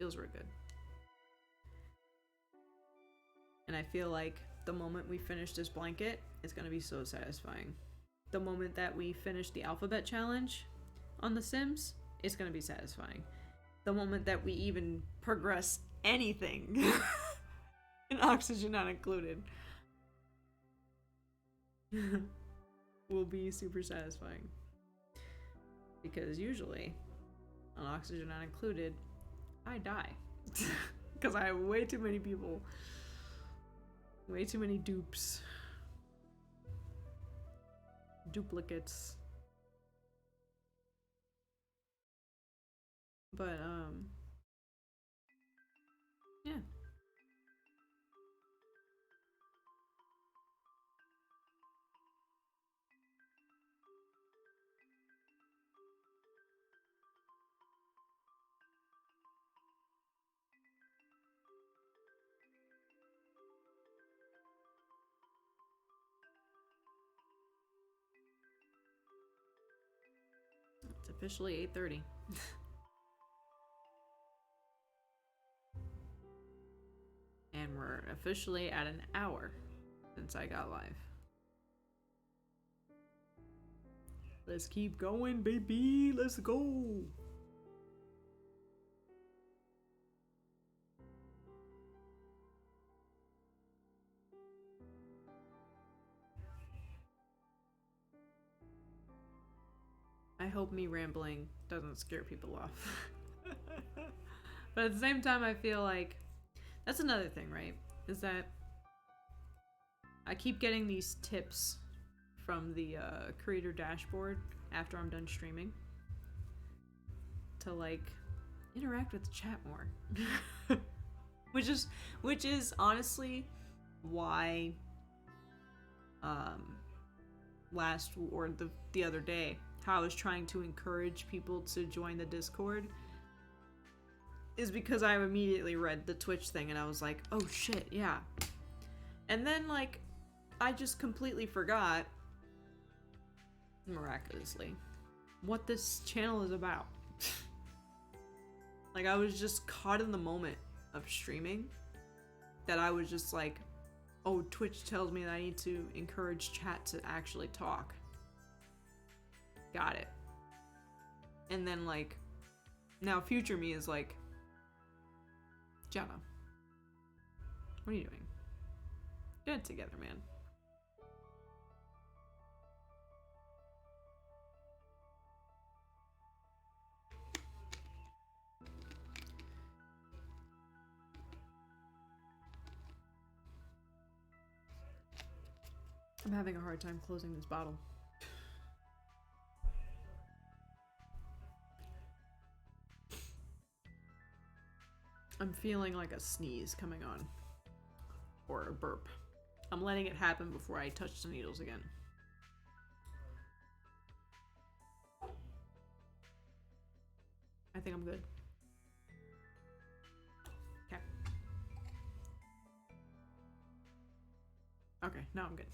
Feels real good. And I feel like the moment we finish this blanket, it's gonna be so satisfying. The moment that we finish the alphabet challenge on The Sims, it's gonna be satisfying. The moment that we even progress anything, and oxygen not included, will be super satisfying. Because usually, on oxygen not included, I die. Because I have way too many people. Way too many dupes. Duplicates. But, yeah. It's officially 8:30. And we're officially at an hour since I got live. Let's keep going, baby. Let's go. I hope me rambling doesn't scare people off. But at the same time, I feel like that's another thing, right? Is that I keep getting these tips from the creator dashboard after I'm done streaming to like interact with the chat more. which is honestly why the other day how I was trying to encourage people to join the Discord is because I immediately read the Twitch thing and I was like, oh shit, yeah. And then like I just completely forgot, miraculously, what this channel is about. Like I was just caught in the moment of streaming that I was just like, oh, Twitch tells me that I need to encourage chat to actually talk. Got it. And then like now future me is like, Jenna, what are you doing? Get it together, man. I'm having a hard time closing this bottle. I'm feeling like a sneeze coming on. Or a burp. I'm letting it happen before I touch the needles again. I think I'm good. Okay. Okay, now I'm good.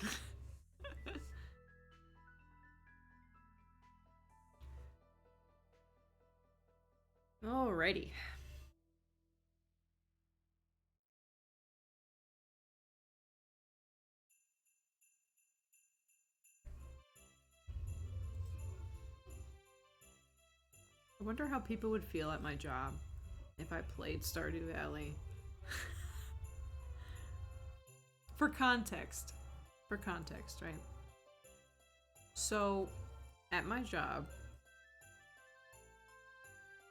Alrighty. I wonder how people would feel at my job if I played Stardew Valley. For context. For context, right? So, at my job,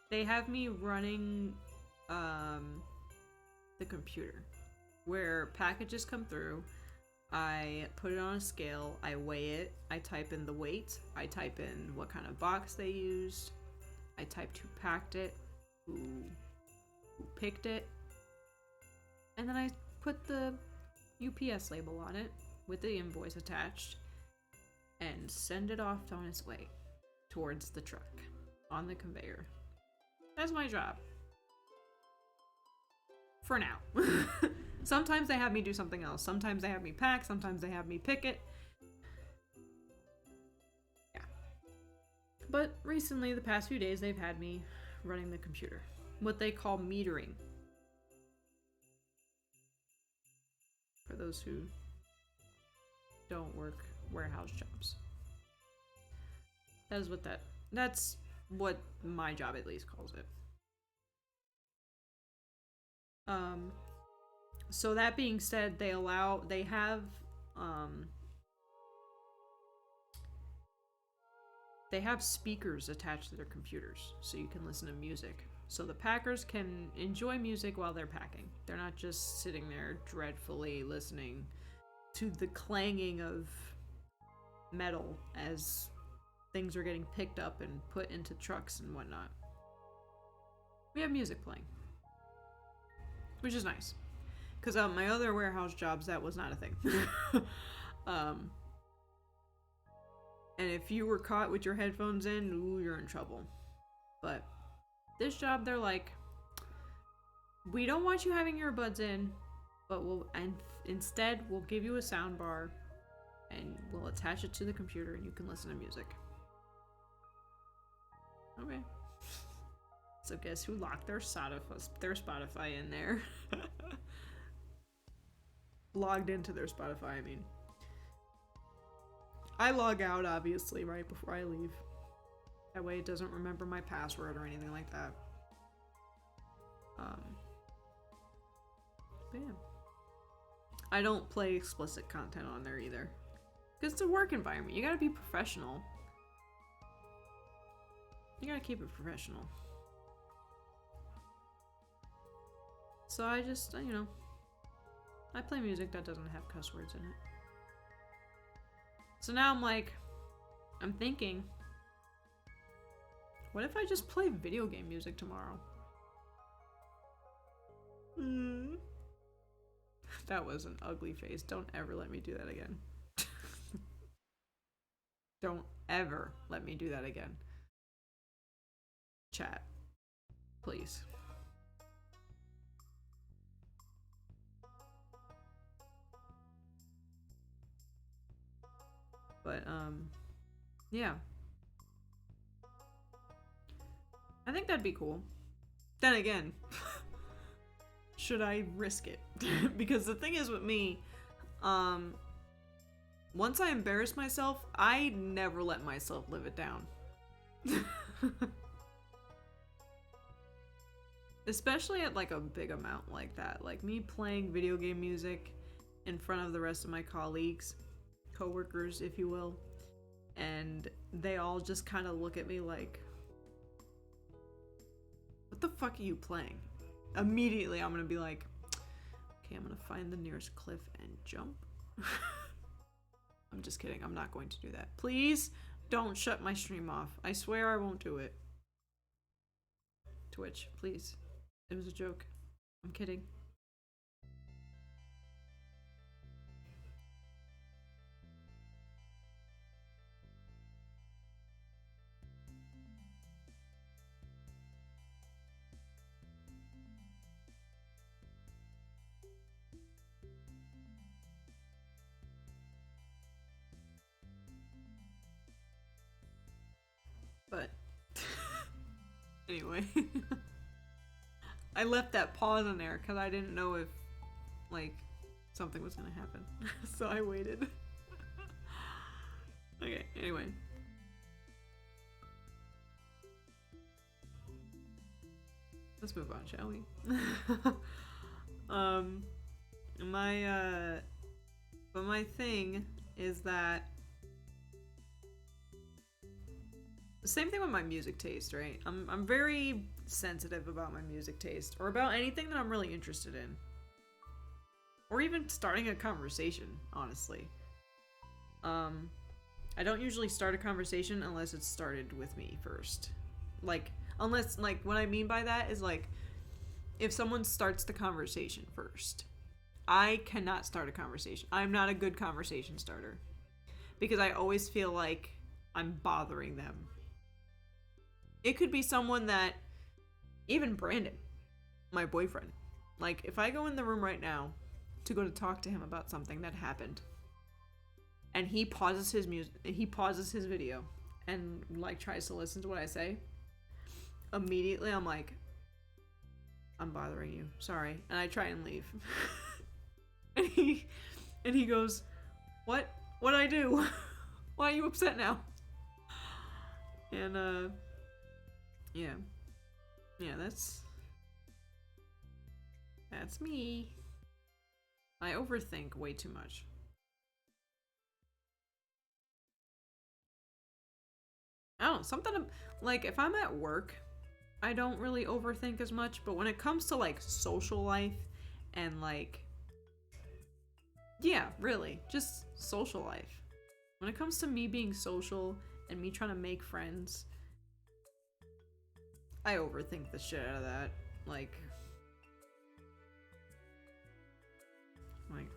they have me running the computer where packages come through. I put it on a scale, I weigh it, I type in the weight, I type in what kind of box they used, I typed who packed it, who picked it, and then I put the UPS label on it with the invoice attached and send it off on its way towards the truck on the conveyor. That's my job. For now. Sometimes they have me do something else. Sometimes they have me pack, sometimes they have me pick it. Yeah. But recently, the past few days, they've had me running the computer. What they call metering. For those who don't work warehouse jobs. That's what my job at least calls it. So that being said, they have speakers attached to their computers so you can listen to music. So the packers can enjoy music while they're packing. They're not just sitting there dreadfully listening to the clanging of metal as things are getting picked up and put into trucks and whatnot. We have music playing, which is nice. Because my other warehouse jobs, that was not a thing. And if you were caught with your headphones in, ooh, you're in trouble. But this job, they're like, we don't want you having your earbuds in, but instead we'll give you a sound bar and we'll attach it to the computer and you can listen to music. Okay. So guess who locked their Spotify in there? Logged into their Spotify, I mean. I log out, obviously, right before I leave. That way it doesn't remember my password or anything like that. But yeah. I don't play explicit content on there either. Because it's a work environment. You gotta be professional. You gotta keep it professional. So I just, I play music that doesn't have cuss words in it. So now I'm thinking, what if I just play video game music tomorrow? That was an ugly face. Don't ever let me do that again. Don't ever let me do that again. Chat. Please. But, yeah. I think that'd be cool. Then again, should I risk it? Because the thing is with me, once I embarrass myself, I never let myself live it down. Especially at a big amount like that. Like me playing video game music in front of the rest of my colleagues, coworkers, if you will, and they all just kind of look at me like, what the fuck are you playing? Immediately I'm gonna be like, okay, I'm gonna find the nearest cliff and jump. I'm just kidding, I'm not going to do that. Please don't shut my stream off. I swear I won't do it. Twitch, please. It was a joke. I'm kidding. But anyway, I left that pause in there because I didn't know if something was gonna happen. So I waited. Okay, anyway. Let's move on, shall we? But my thing is that same thing with my music taste, right? I'm very sensitive about my music taste, or about anything that I'm really interested in. Or even starting a conversation, honestly. I don't usually start a conversation unless it's started with me first. Like, unless, like, what I mean by that is, like, if someone starts the conversation first. I cannot start a conversation. I'm not a good conversation starter. Because I always feel like I'm bothering them. It could be someone that, even Brandon, my boyfriend. Like, if I go in the room right now to go to talk to him about something that happened, and he pauses his video, and, like, tries to listen to what I say, immediately I'm like, I'm bothering you, sorry, and I try and leave. and he goes, what'd I do? Why are you upset now? And yeah, that's me. I overthink way too much. I don't know, something like, if I'm at work, I don't really overthink as much, but when it comes to, like, social life and, like, yeah, really, just social life. When it comes to me being social and me trying to make friends, I overthink the shit out of that. Like,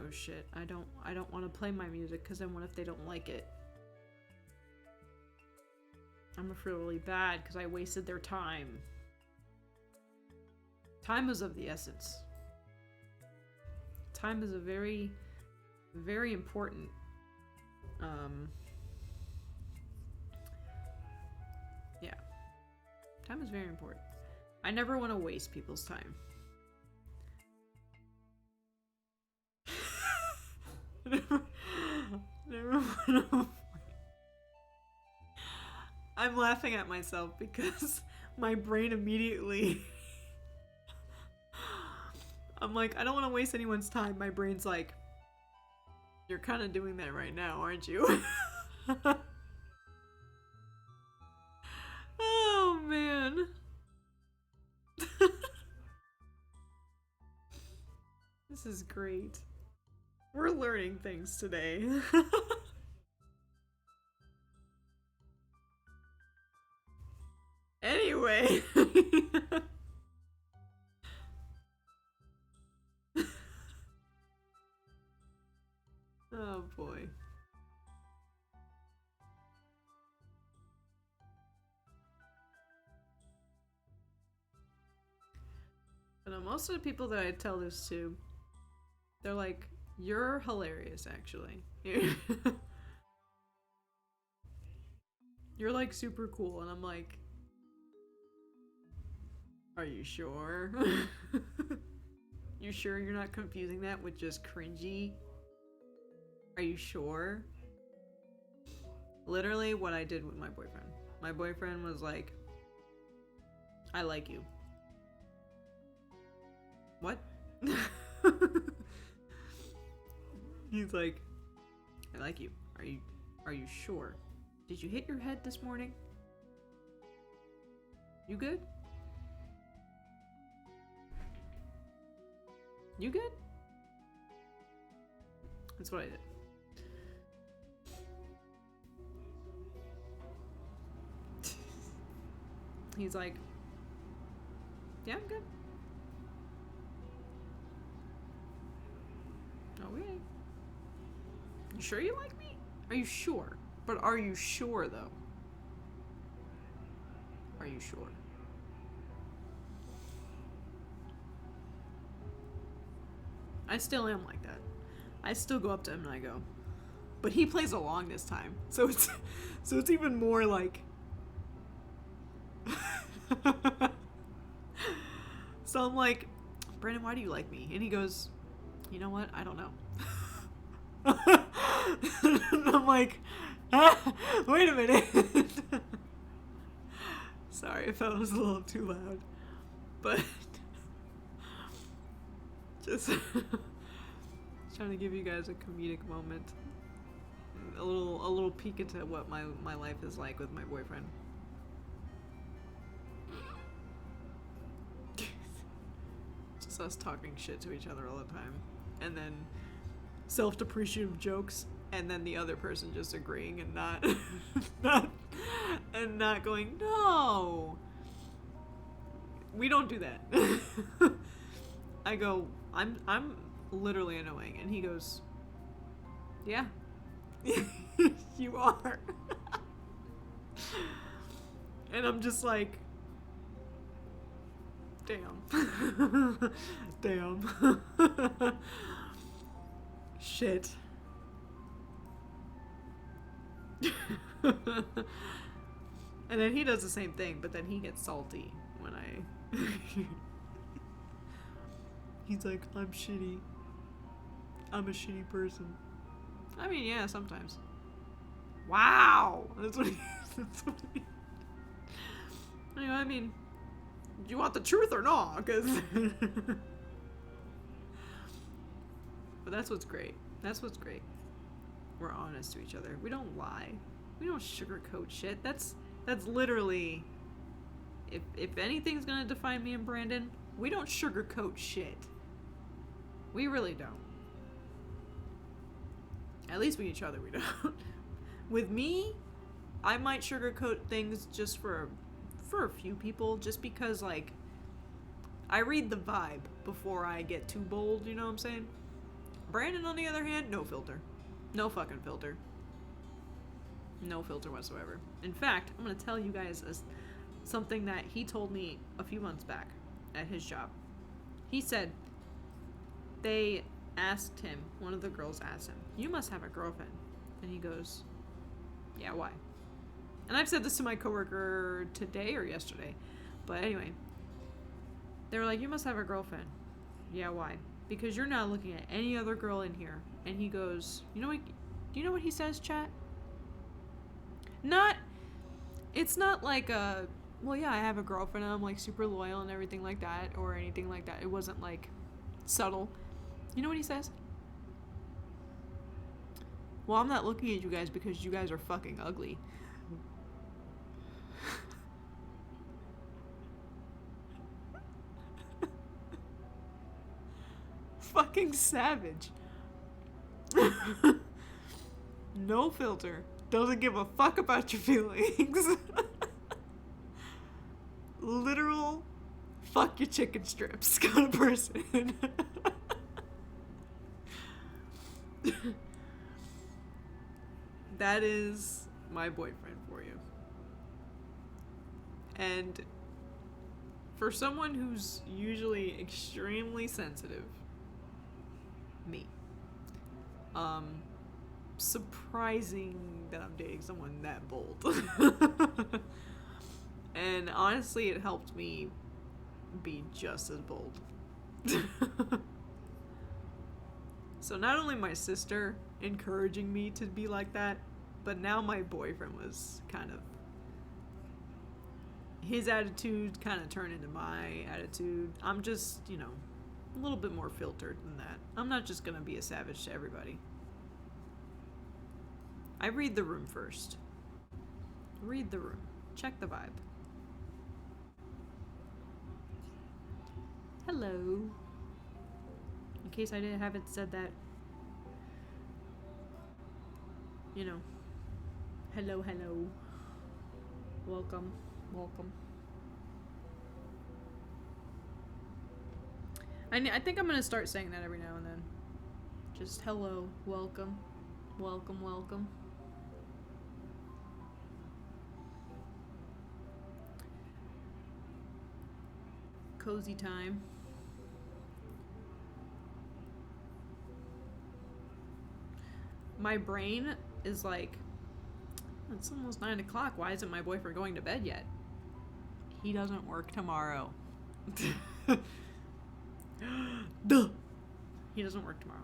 oh shit, I don't want to play my music because then what if they don't like it? I'm gonna feel really bad because I wasted their time. Time is of the essence. Time is a very, very important yeah. Time is very important. I never want to waste people's time. never want to. I'm laughing at myself because my brain immediately I'm like, I don't want to waste anyone's time. My brain's like, you're kind of doing that right now, aren't you? Oh, man. This is great. We're learning things today. Anyway. Oh, boy. But most of the people that I tell this to, they're like, you're hilarious, actually. You're, like, super cool. And I'm like, are you sure? You sure you're not confusing that with just cringy? Are you sure? Literally what I did with my boyfriend. My boyfriend was like, I like you. What? He's like, I like you. Are you sure? Did you hit your head this morning? You good? You good? That's what I did. He's like, yeah, I'm good. Okay. You sure you like me? Are you sure? But are you sure, though? Are you sure? I still am like that. I still go up to him and I go, but he plays along this time, so it's even more like. So I'm like, Brandon, why do you like me? And he goes, you know what? I don't know. And I'm like, wait a minute. Sorry if that was a little too loud, but just Trying to give you guys a comedic moment. A little peek into what my life is like with my boyfriend. Just us talking shit to each other all the time. And then self-depreciative jokes, and then the other person just agreeing and not not going, no. We don't do that. I go, I'm literally annoying, and he goes, yeah. You are. And I'm just like, damn. Damn. Shit. And then he does the same thing, but then he gets salty when I... He's like, I'm shitty. I'm a shitty person. I mean, yeah, sometimes. Wow! That's what he... That's what he... You know, I mean, do you want the truth or not? Because... But that's what's great. That's what's great. We're honest to each other. We don't lie. We don't sugarcoat shit. That's literally... If anything's gonna define me and Brandon, we don't sugarcoat shit. We really don't. At least with each other, we don't. With me, I might sugarcoat things just for a few people, just because, like, I read the vibe before I get too bold, you know what I'm saying? Brandon, on the other hand, no filter. No fucking filter. No filter whatsoever. In fact, I'm gonna tell you guys something that he told me a few months back at his job. He said they asked him, one of the girls asked him, you must have a girlfriend. And he goes, yeah, why? And I've said this to my coworker today or yesterday. But anyway, they were like, you must have a girlfriend. Yeah, why? Because you're not looking at any other girl in here. And he goes, you know what? Do you know what he says, chat? It's not like a, well, yeah, I have a girlfriend and I'm like super loyal and everything like that, or anything like that. It wasn't like subtle. You know what he says? Well, I'm not looking at you guys because you guys are fucking ugly. Fucking savage. No filter. Doesn't give a fuck about your feelings. Literal fuck your chicken strips kind of person. That is my boyfriend for you. And for someone who's usually extremely sensitive, me, surprising that I'm dating someone that bold. And honestly, it helped me be just as bold. So not only my sister encouraging me to be like that, but now my boyfriend was kind of, his attitude kind of turned into my attitude. I'm just, you know, a little bit more filtered than that. I'm not just gonna be a savage to everybody. I read the room first. Read the room. Check the vibe. Hello. In case I haven't said that. You know. Hello, hello. Welcome, welcome. I think I'm gonna start saying that every now and then. Just hello, welcome, welcome, welcome. Cozy time. My brain is like, it's almost 9 o'clock. Why isn't my boyfriend going to bed yet? He doesn't work tomorrow. Duh. He doesn't work tomorrow.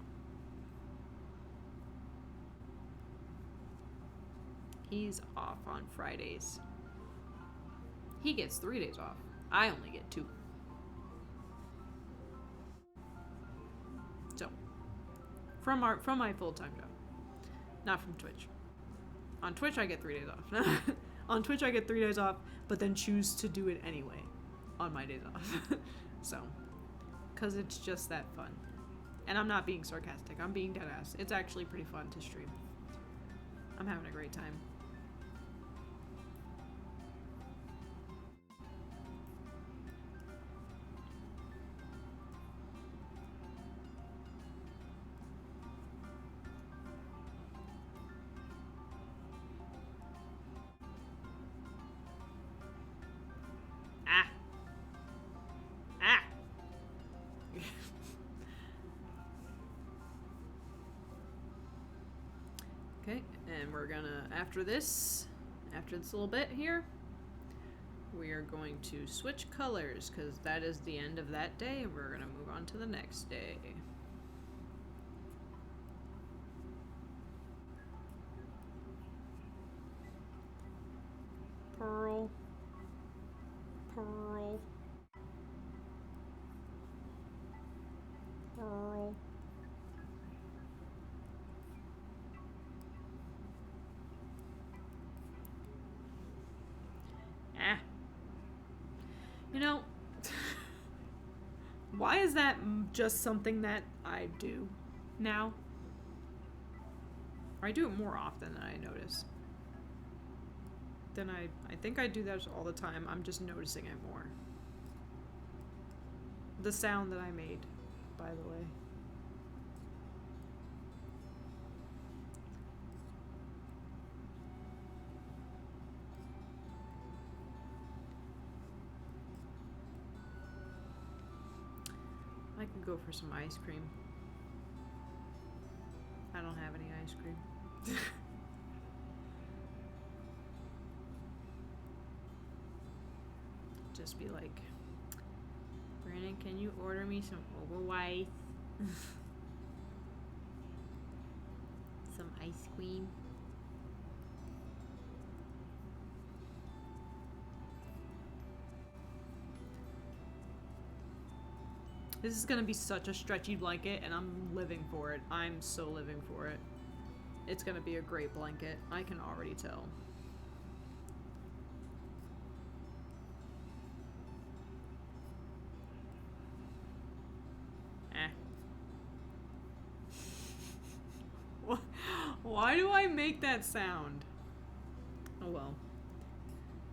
He's off on Fridays. He gets 3 days off. I only get 2. So, from my full-time job, not from Twitch. On Twitch, I get 3 days off. On Twitch, I get 3 days off, but then choose to do it anyway on my days off. So, because it's just that fun. And I'm not being sarcastic. I'm being deadass. It's actually pretty fun to stream. I'm having a great time. Okay, and we're gonna, after this little bit here, we are going to switch colors, because that is the end of that day, and we're gonna move on to the next day. Pearl. Pearl. Pearl. You know, why is that just something that I do now? Or I do it more often than I notice. I think I do that all the time. I'm just noticing it more. The sound that I made, by the way. I could go for some ice cream. I don't have any ice cream. Just be like, Brandon, can you order me some Overweight? Some ice cream? This is gonna be such a stretchy blanket, and I'm living for it. I'm so living for it. It's gonna be a great blanket. I can already tell. Why do I make that sound? Oh well.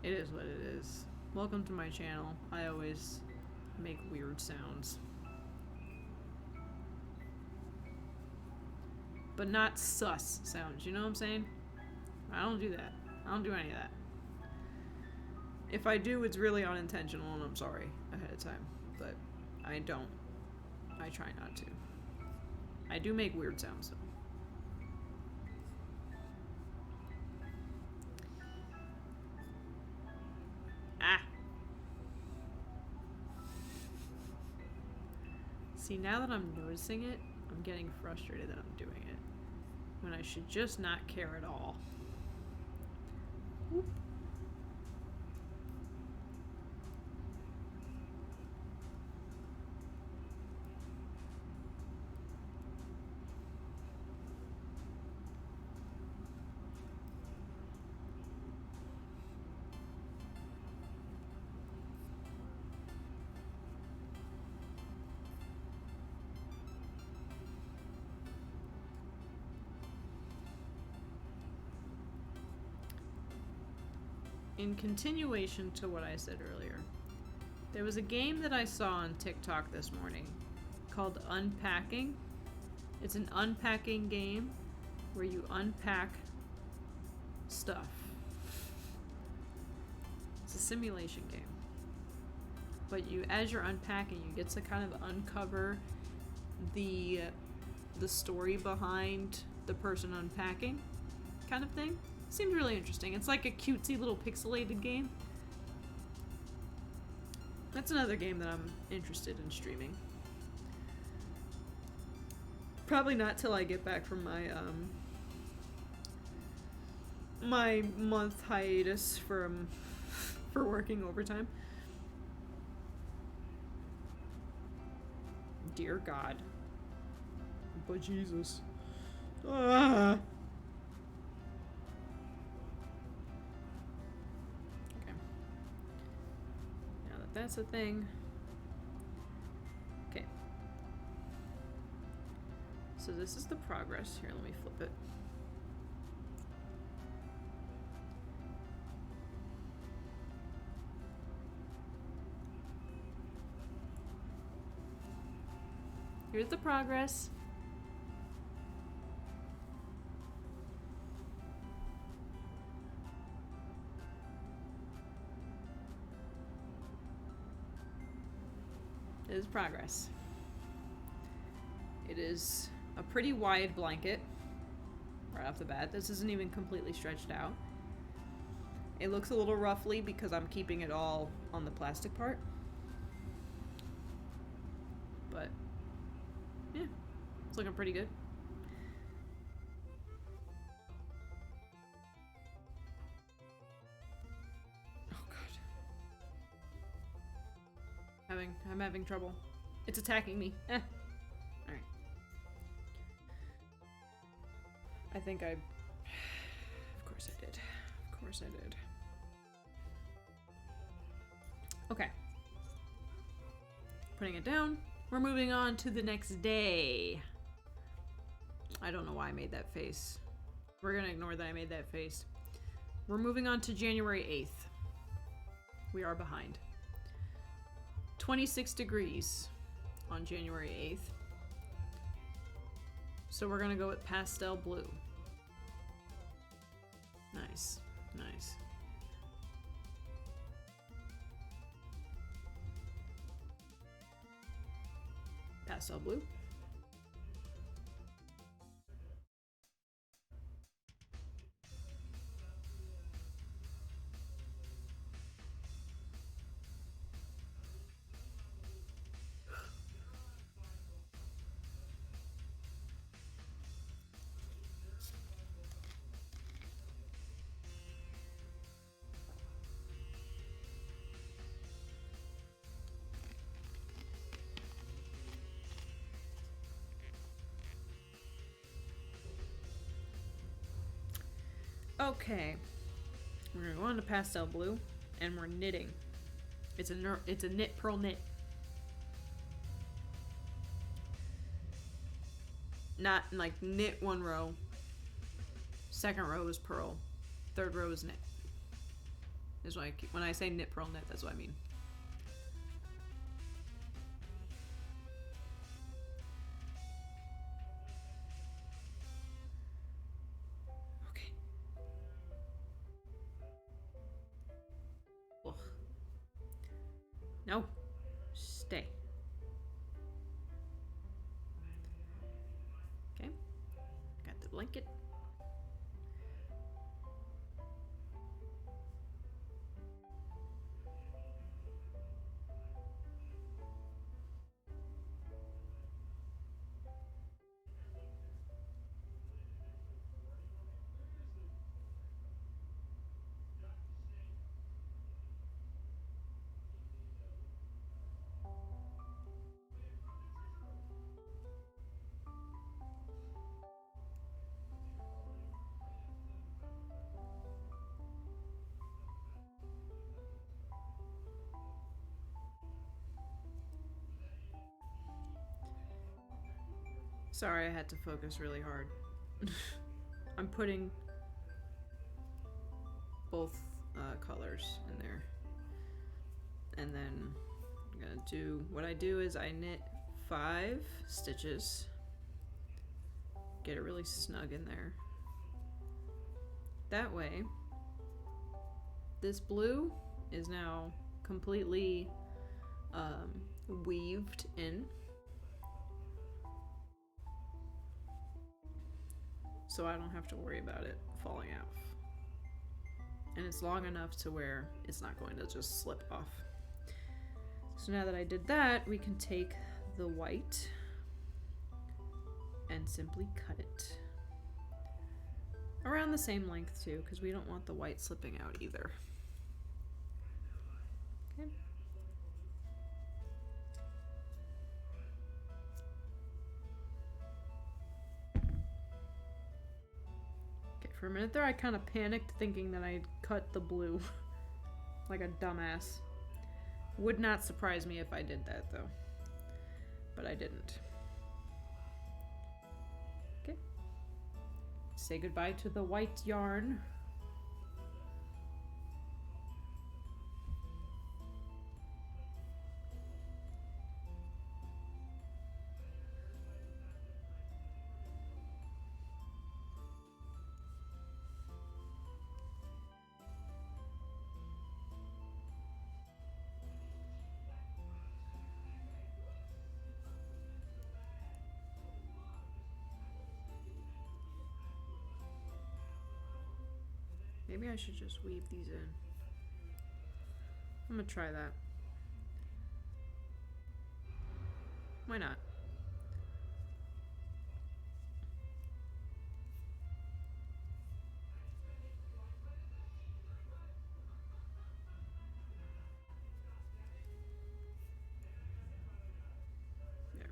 It is what it is. Welcome to my channel. I always make weird sounds. But not sus sounds, you know what I'm saying? I don't do that. I don't do any of that. If I do, it's really unintentional, and I'm sorry ahead of time. But I don't. I try not to. I do make weird sounds, though. See, now that I'm noticing it, I'm getting frustrated that I'm doing it, when I should just not care at all. Whoop. In continuation to what I said earlier, there was a game that I saw on TikTok this morning called Unpacking. It's an unpacking game where you unpack stuff. It's a simulation game. But as you're unpacking, you get to kind of uncover the story behind the person unpacking, kind of thing. Seems really interesting. It's like a cutesy little pixelated game. That's another game that I'm interested in streaming. Probably not till I get back from my my month hiatus for working overtime. Dear God. but Jesus. Ah. Okay. Now that that's a thing. Okay. So this is the progress. Here, let me flip it. Here's the progress. It is progress. It is a pretty wide blanket right off the bat. This isn't even completely stretched out. It looks a little roughly because I'm keeping it all on the plastic part. But yeah, it's looking pretty good. Oh god. I'm having trouble. It's attacking me. Alright. I think I... Of course I did. Of course I did. Okay. Putting it down. We're moving on to the next day. I don't know why I made that face. We're gonna ignore that I made that face. We're moving on to January 8th. We are behind. 26 degrees on January 8th. So we're gonna go with pastel blue. Nice, nice. Pastel blue. Okay, we're gonna go on to pastel blue, and we're knitting. It's a knit purl knit. Not like knit one row. Second row is purl. Third row is knit. Is what when I say knit purl knit, that's what I mean. No. Stay. Okay. Got the blanket. Sorry, I had to focus really hard. I'm putting both colors in there. And then I'm gonna do, what I do is I knit 5 stitches. Get it really snug in there. That way, this blue is now completely weaved in. So I don't have to worry about it falling out. And it's long enough to where it's not going to just slip off. So now that I did that, we can take the white and simply cut it. Around the same length too, because we don't want the white slipping out either. Okay. Okay, for a minute there I kind of panicked thinking that I'd cut the blue. Like a dumbass. Would not surprise me if I did that though. But I didn't. Okay. Say goodbye to the white yarn. Maybe I should just weave these in. I'm gonna try that. Why not? There.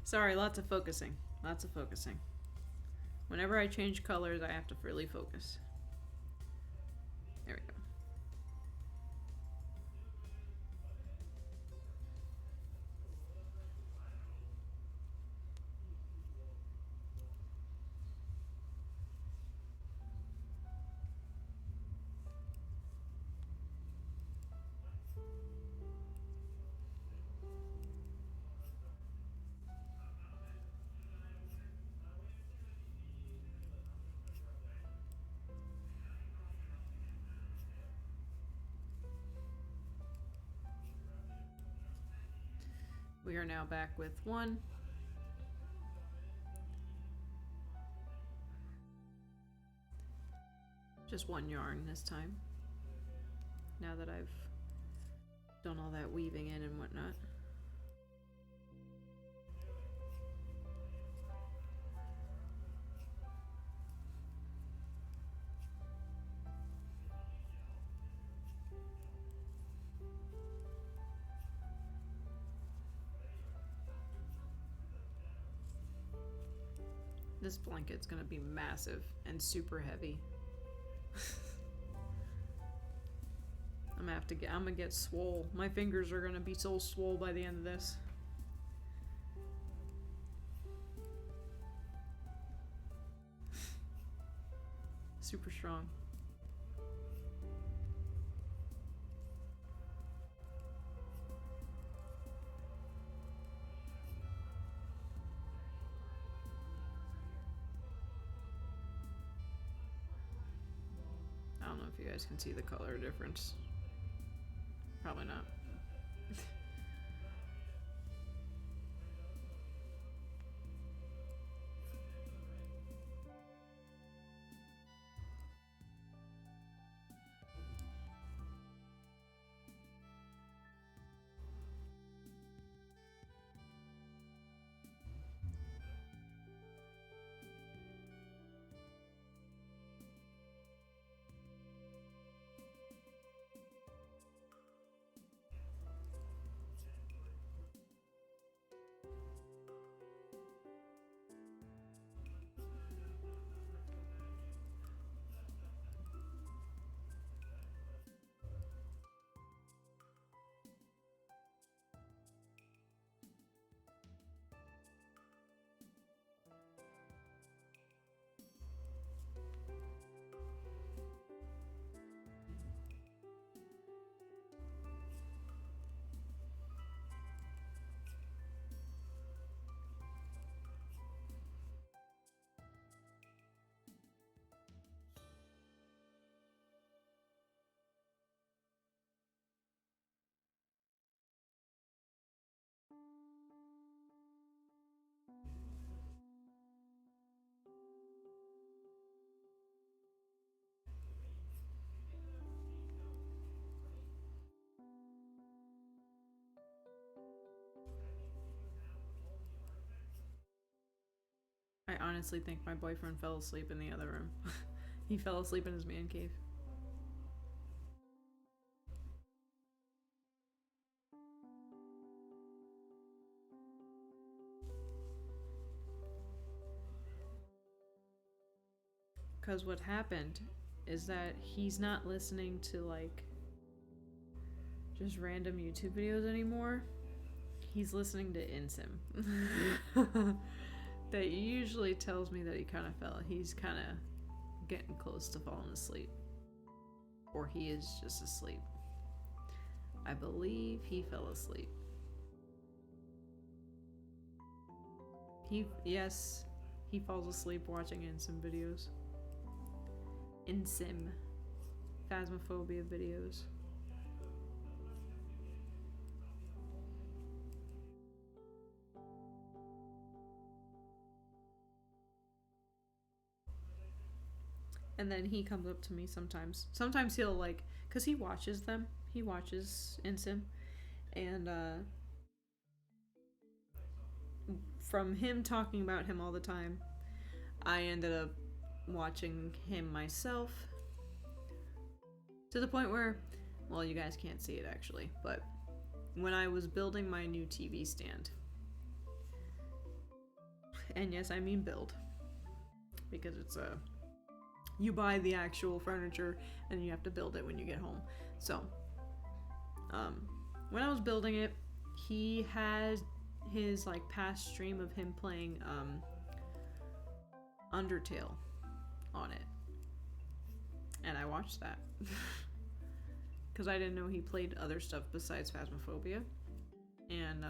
Sorry, lots of focusing. Lots of focusing. Whenever I change colors, I have to really focus. There we go. We are now back with one. Just one yarn this time. Now that I've done all that weaving in and whatnot. This blanket's gonna be massive and super heavy. I'm gonna get swole. My fingers are gonna be so swole by the end of this. Super strong. I don't know if you guys can see the color difference. Probably not. honestly think my boyfriend fell asleep in the other room. He fell asleep in his man cave. Because what happened is that he's not listening to, like, just random YouTube videos anymore. He's listening to Insim. That usually tells me that he's kind of getting close to falling asleep. Or he is just asleep. I believe he fell asleep. Yes, he falls asleep watching Insim videos. Insim. Phasmophobia videos. And then he comes up to me sometimes. Sometimes he'll, like, because he watches them. He watches Insim. And, from him talking about him all the time, I ended up watching him myself. To the point where, well, you guys can't see it actually, but when I was building my new TV stand, and yes, I mean build, because it's you buy the actual furniture and you have to build it when you get home. So, when I was building it, he had his, like, past stream of him playing Undertale on it, and I watched that because I didn't know he played other stuff besides Phasmophobia. And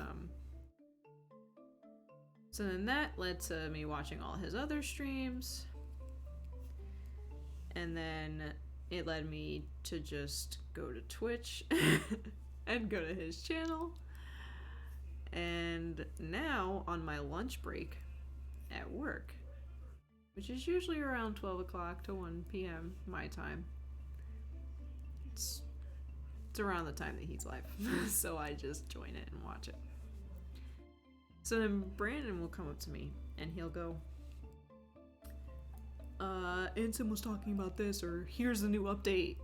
so then that led to me watching all his other streams, and then it led me to just go to Twitch and go to his channel. And now, on my lunch break at work, which is usually around 12 o'clock to 1 p.m. my time, it's around the time that he's live. So I just join it and watch it. So then Brandon will come up to me and he'll go, Anson was talking about this, or here's the new update.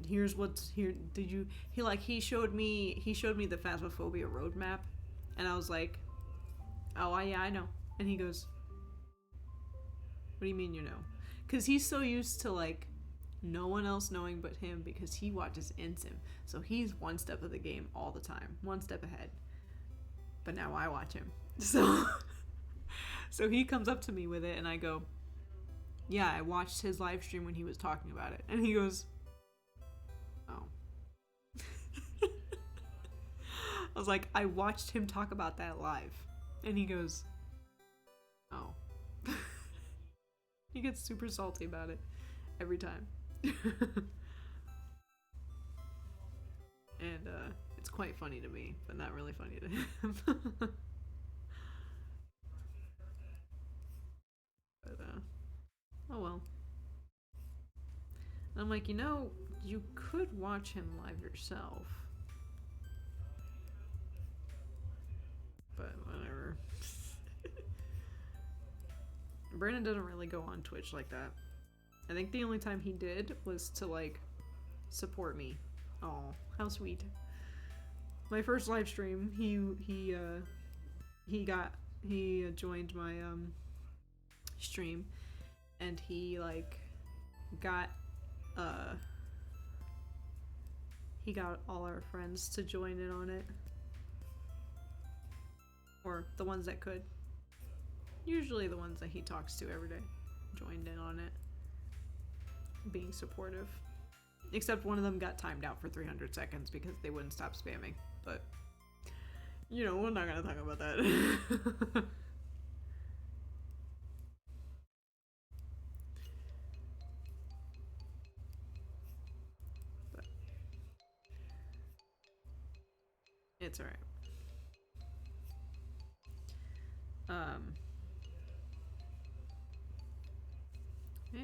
Here's what's here. He showed me the Phasmophobia roadmap, and I was like, oh yeah, I know. And he goes, what do you mean you know? Because he's so used to, like, no one else knowing but him, because he watches Insim. So he's one step of the game all the time, one step ahead. But now I watch him. So he comes up to me with it, and I go, yeah, I watched his live stream when he was talking about it. And he goes, oh. I was like, I watched him talk about that live. And he goes, oh. He gets super salty about it every time. And it's quite funny to me, but not really funny to him. But oh well. And I'm like, you could watch him live yourself. But whatever. Brandon doesn't really go on Twitch like that. I think the only time he did was to, like, support me. Oh, how sweet. My first live stream, he joined my stream, and he, like, got all our friends to join in on it. Or the ones that could. Usually the ones that he talks to every day joined in on it, being supportive. Except one of them got timed out for 300 seconds because they wouldn't stop spamming. But, we're not gonna talk about that. But it's alright. Yeah.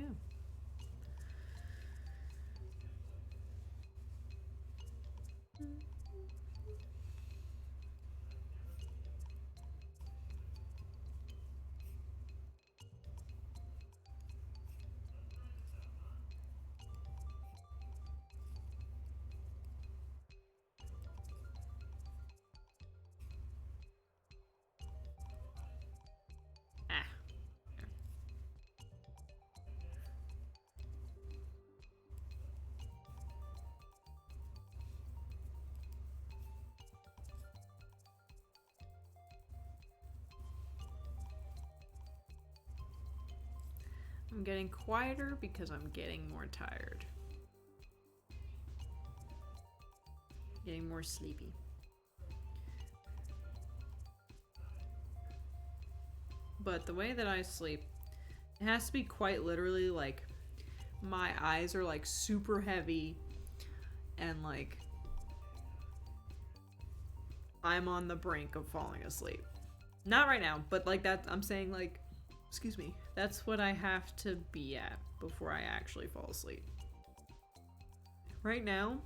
I'm getting quieter because I'm getting more tired. Getting more sleepy. But the way that I sleep, it has to be quite literally like my eyes are like super heavy and like I'm on the brink of falling asleep. Not right now, but like that, I'm saying like, excuse me, that's what I have to be at before I actually fall asleep. Right now,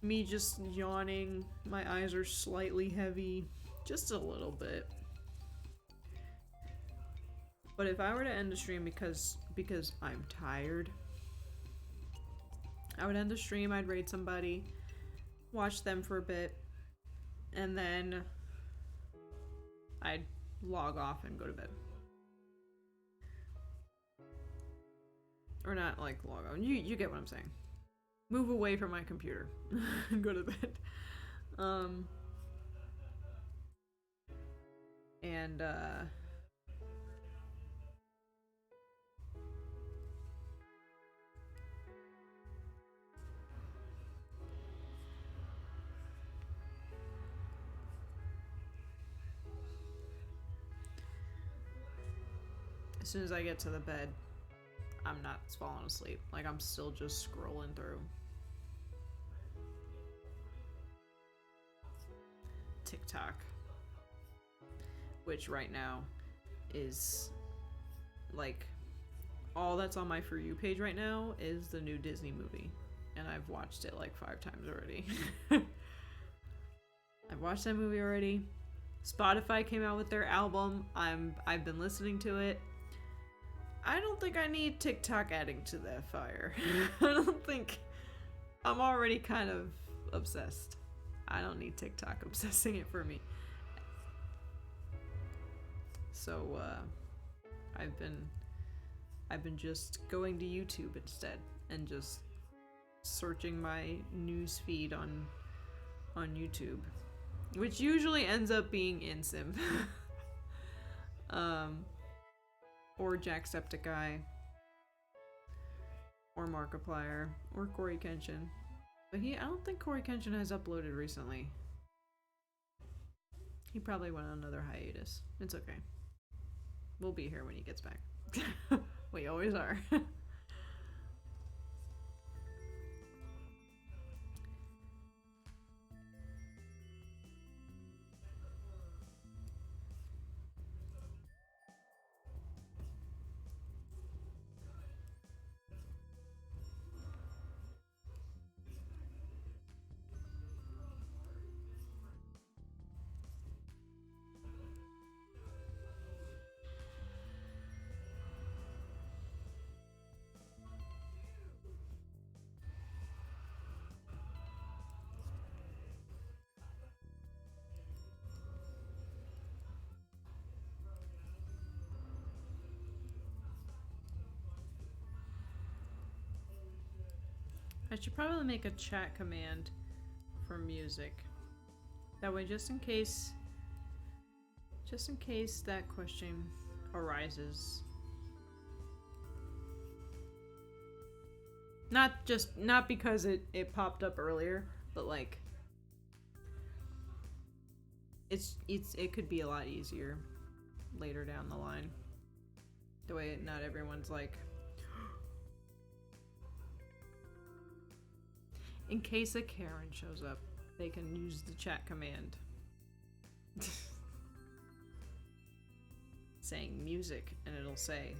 me just yawning, my eyes are slightly heavy, just a little bit. But if I were to end the stream because I'm tired, I would end the stream, I'd raid somebody, watch them for a bit, and then I'd log off and go to bed. Or not like log on. You get what I'm saying. Move away from my computer and go to bed. And as soon as I get to the bed, I'm not falling asleep. Like, I'm still just scrolling through TikTok, which right now is like all that's on my For You page right now is the new Disney movie, and I've watched it like 5 times already. I've watched that movie already. Spotify came out with their album. I've been listening to it. I don't think I need TikTok adding to that fire. I don't think... I'm already kind of obsessed. I don't need TikTok obsessing it for me. So, I've been just going to YouTube instead and just searching my news feed on YouTube, which usually ends up being InSim. Or Jacksepticeye, or Markiplier, or Corey Kenshin. But I don't think Corey Kenshin has uploaded recently. He probably went on another hiatus. It's okay. We'll be here when he gets back. We always are. I should probably make a chat command for music. That way, just in case that question arises. Not because it popped up earlier, but like it could be a lot easier later down the line. The way not everyone's like, in case a Karen shows up, they can use the chat command. Saying music, and it'll say,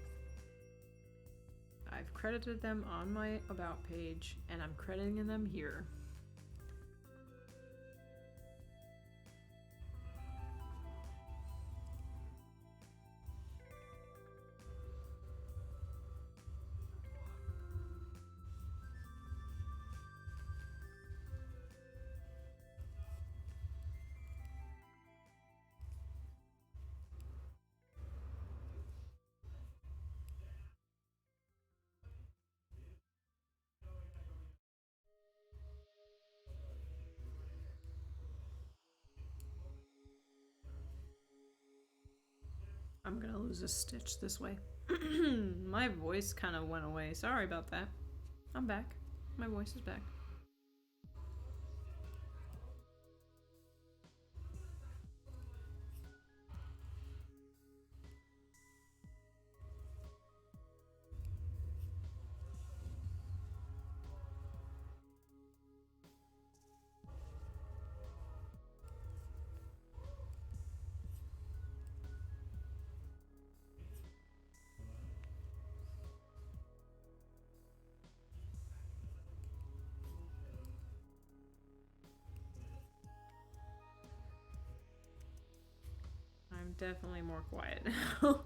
I've credited them on my About page, and I'm crediting them here. I'm gonna lose a stitch this way. My voice kind of went away. Sorry about that. I'm back. My voice is back. I'm definitely more quiet now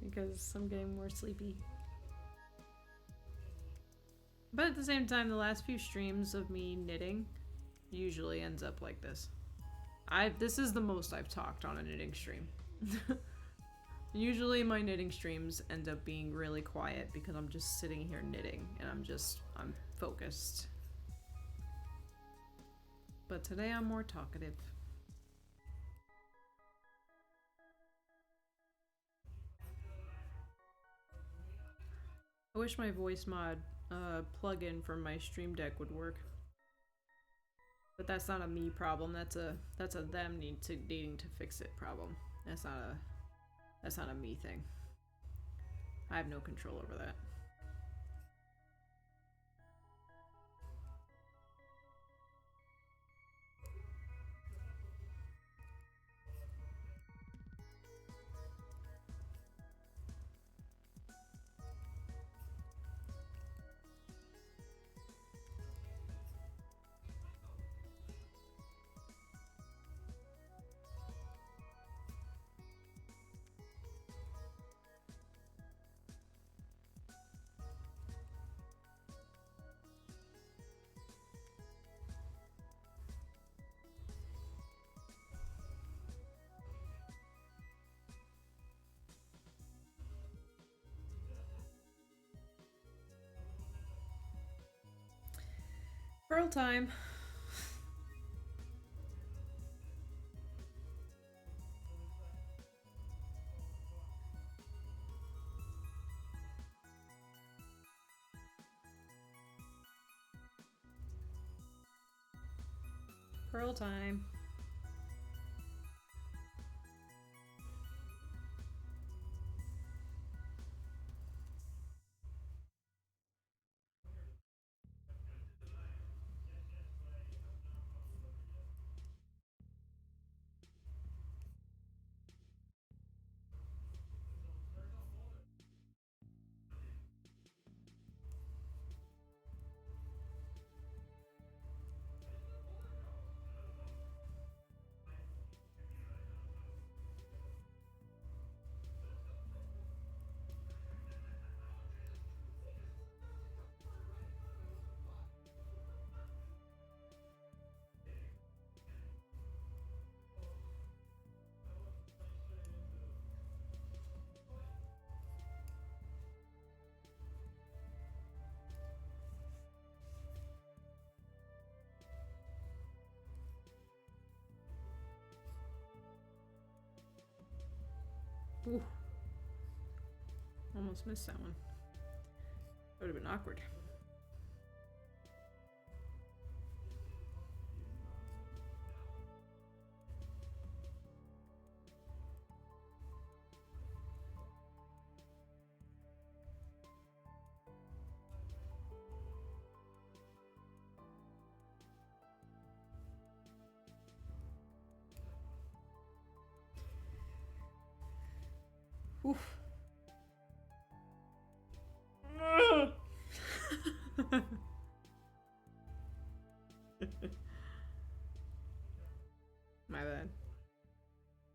because I'm getting more sleepy. But at the same time, the last few streams of me knitting usually ends up like this. This is the most I've talked on a knitting stream. Usually my knitting streams end up being really quiet because I'm just sitting here knitting and I'm focused. But today I'm more talkative. I wish my voice mod plugin from my Stream Deck would work. But that's not a me problem, that's a them needing to fix it problem. That's not a me thing. I have no control over that. Pearl time. Pearl time. Ooh. Almost missed that one. That would have been awkward. Oof. My bad.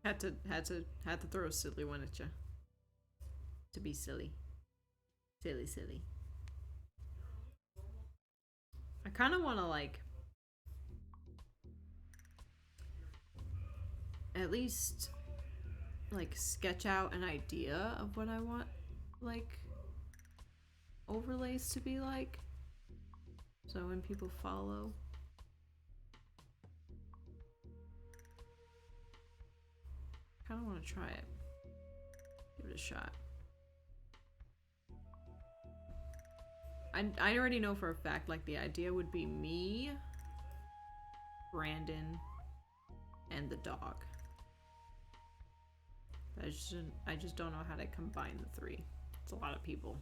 Had to throw a silly one at you. To be silly. Silly. I kind of want to like at least like sketch out an idea of what I want like overlays to be like, so when people follow, kind of want to try it, give it a shot. I already know for a fact, like, the idea would be me, Brandon, and the dog. I just don't know how to combine the three. It's a lot of people.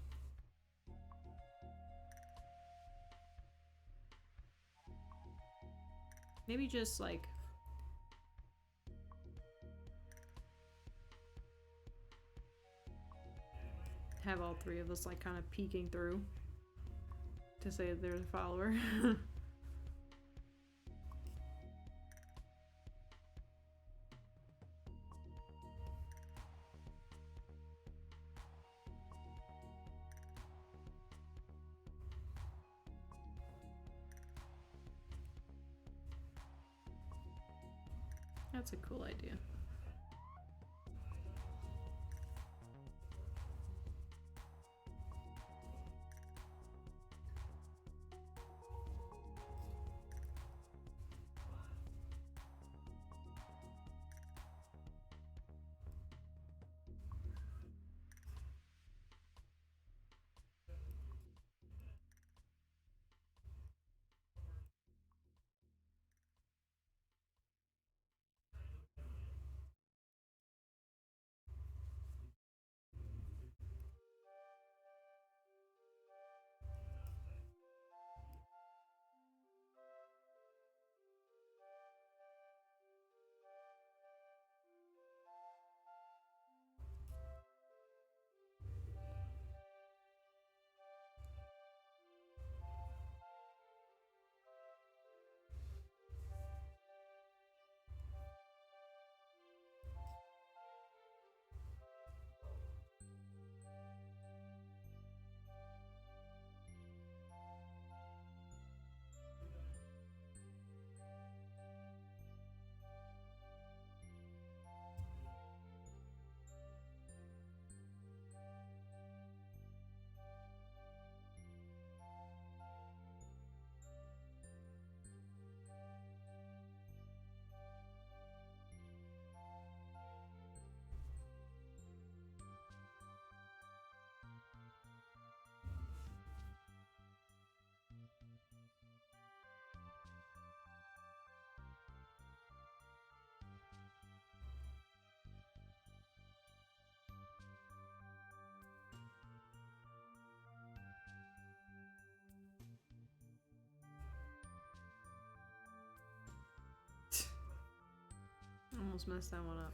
Maybe just, like... have all three of us, like, kind of peeking through to say there's a follower. That's a cool idea. Almost messed that one up.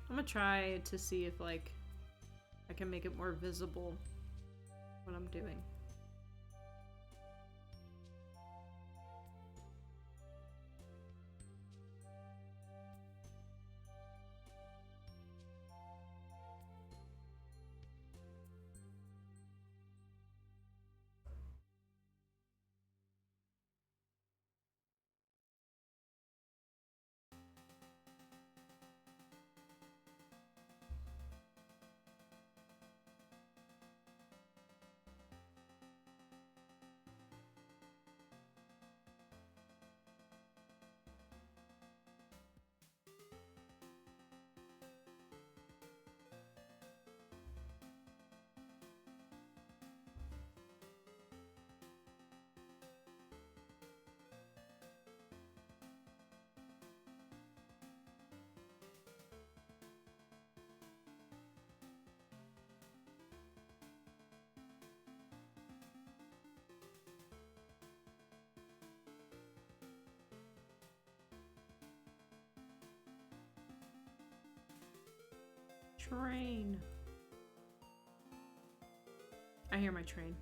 I'm gonna try to see if, like, I can make it more visible what I'm doing. Train. I hear my train.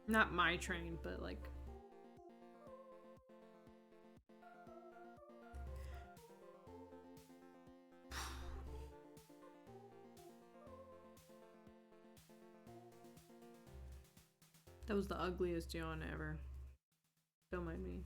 Not my train, but like... That was the ugliest yawn ever. Don't mind me.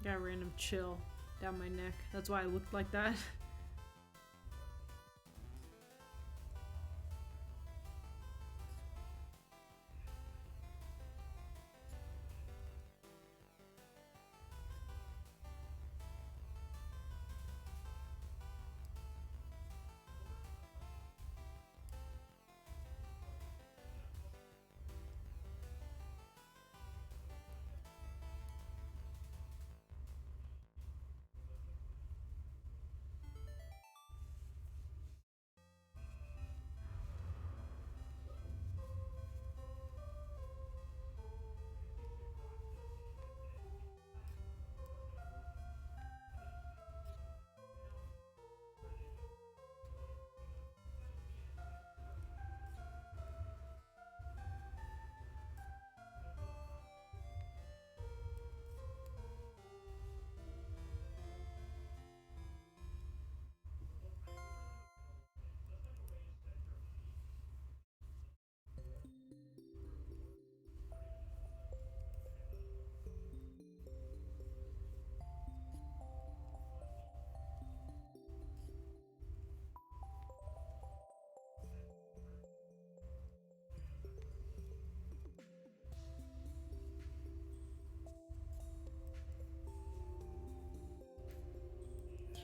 Got a random chill down my neck. That's why I looked like that.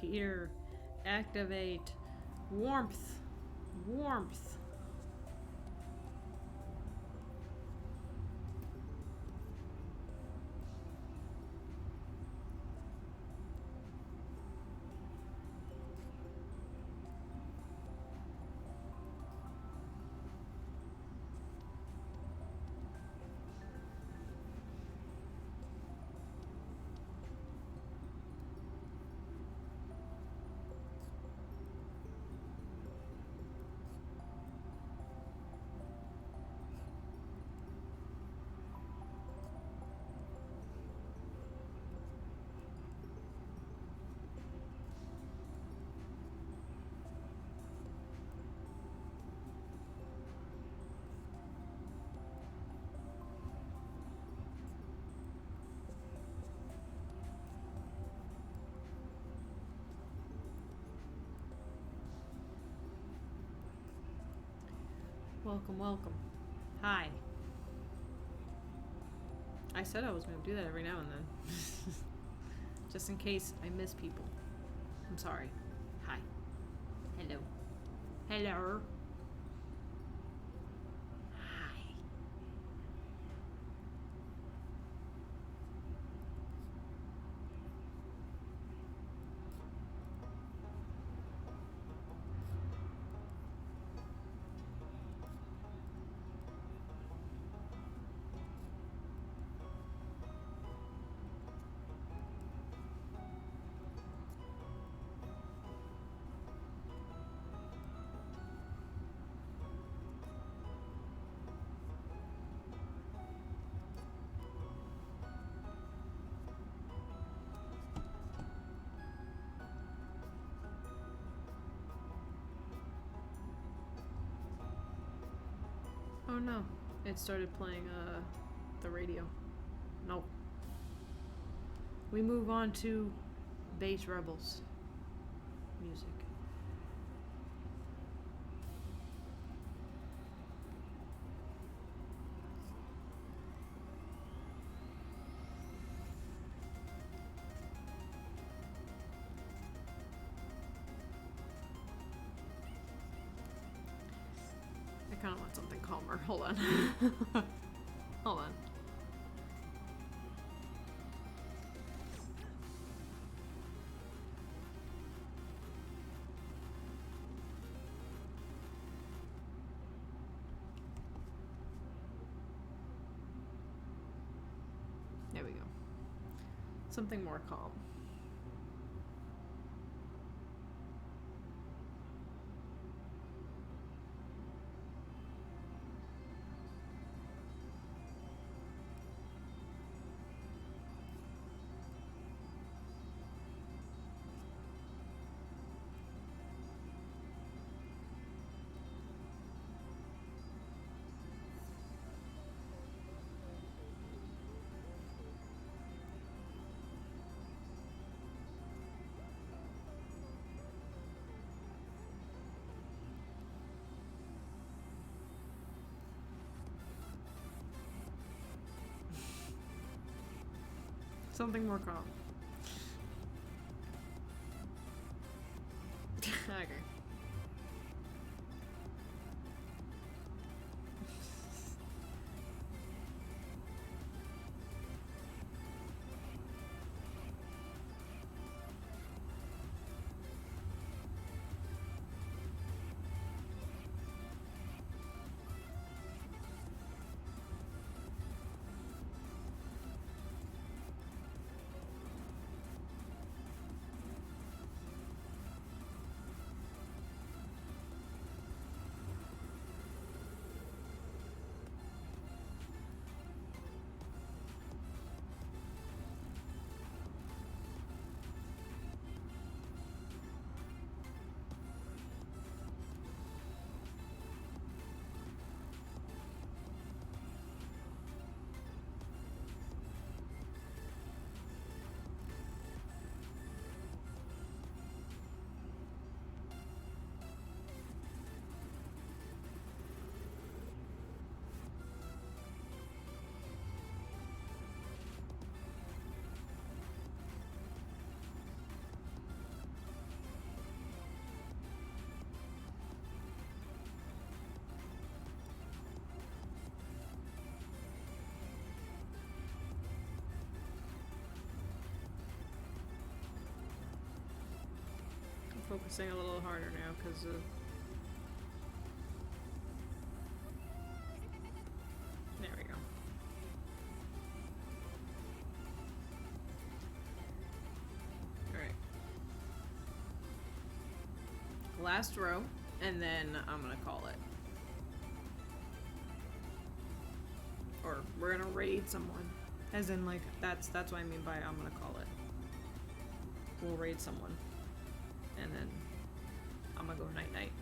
Here, activate warmth. Warmth. Welcome, welcome. Hi. I said I was going to do that every now and then. Just in case I miss people. I'm sorry. Hi. Hello. Hello. Hi. Oh no, it started playing the radio. No. We move on to Base Rebels music. I kind of want something calmer. Hold on. Hold on. There we go. Something more calm. Something more calm. Okay. Focusing a little harder now because there we go. Alright. Last row, and then I'm gonna call it. Or we're gonna raid someone. As in, like, that's what I mean by I'm gonna call it. We'll raid someone. And then I'm gonna go night-night.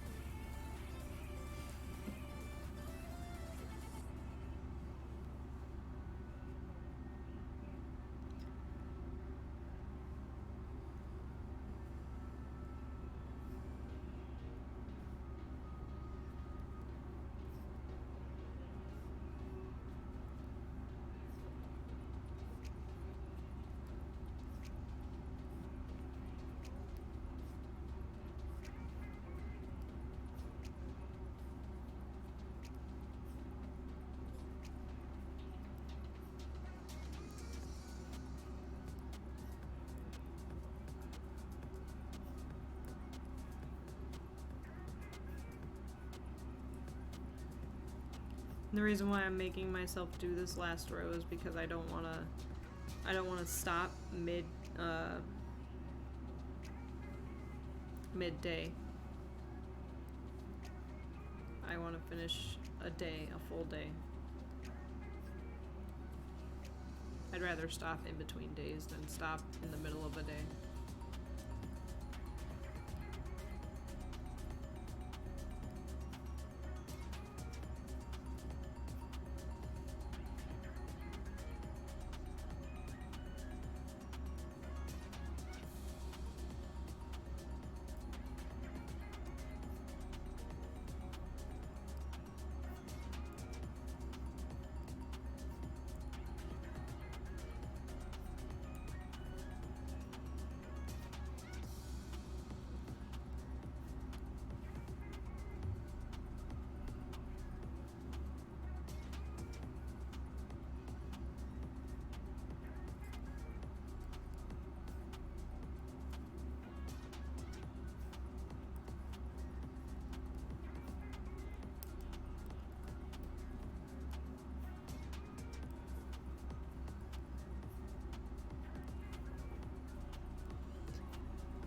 The reason why I'm making myself do this last row is because I don't wanna stop midday. I wanna finish a day, a full day. I'd rather stop in between days than stop in the middle of a day.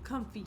Comfy.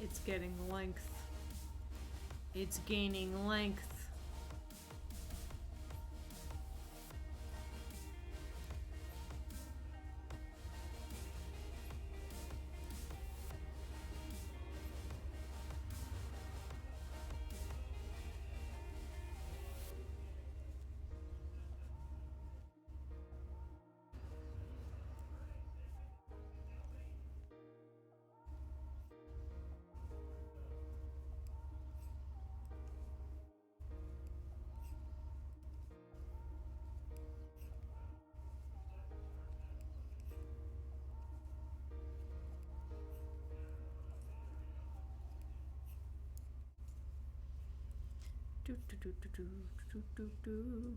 It's getting length. It's gaining length. Do, do, do, do, do, do, do, do.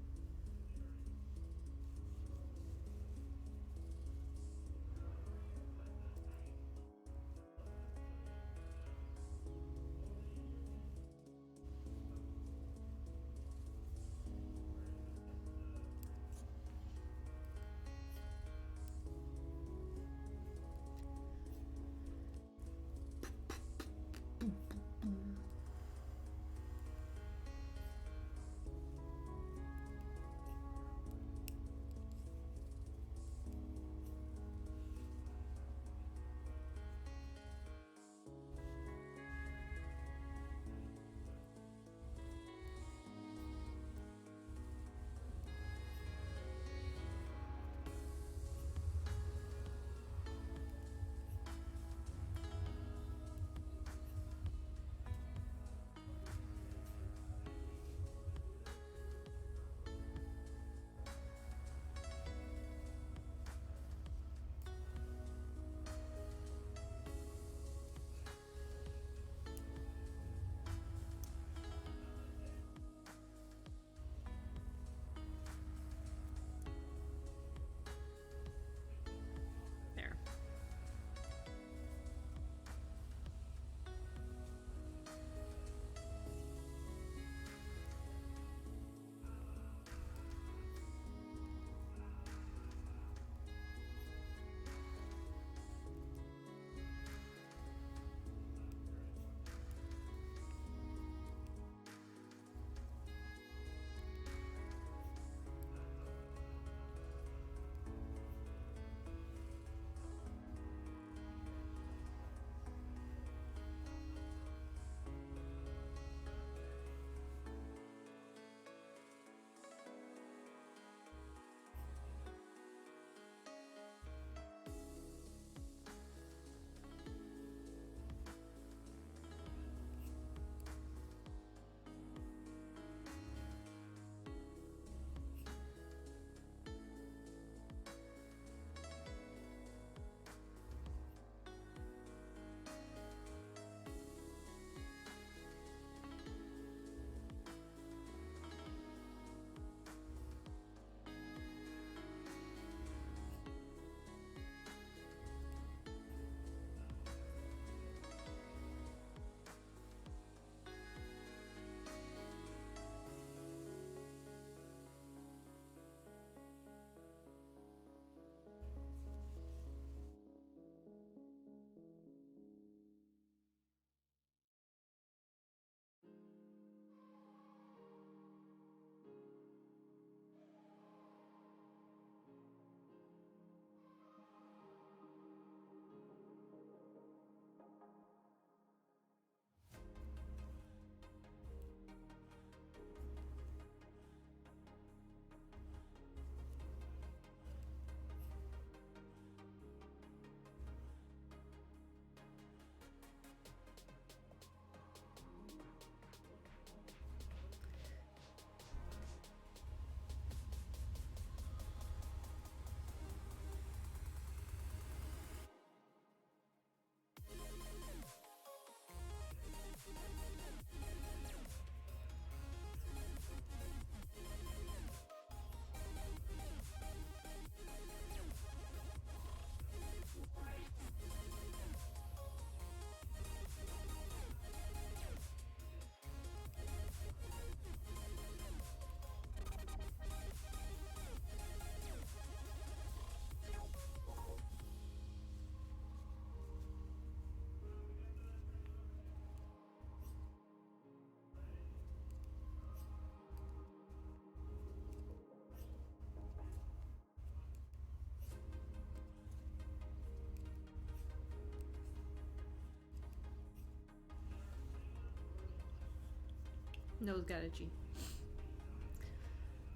Nose got itchy.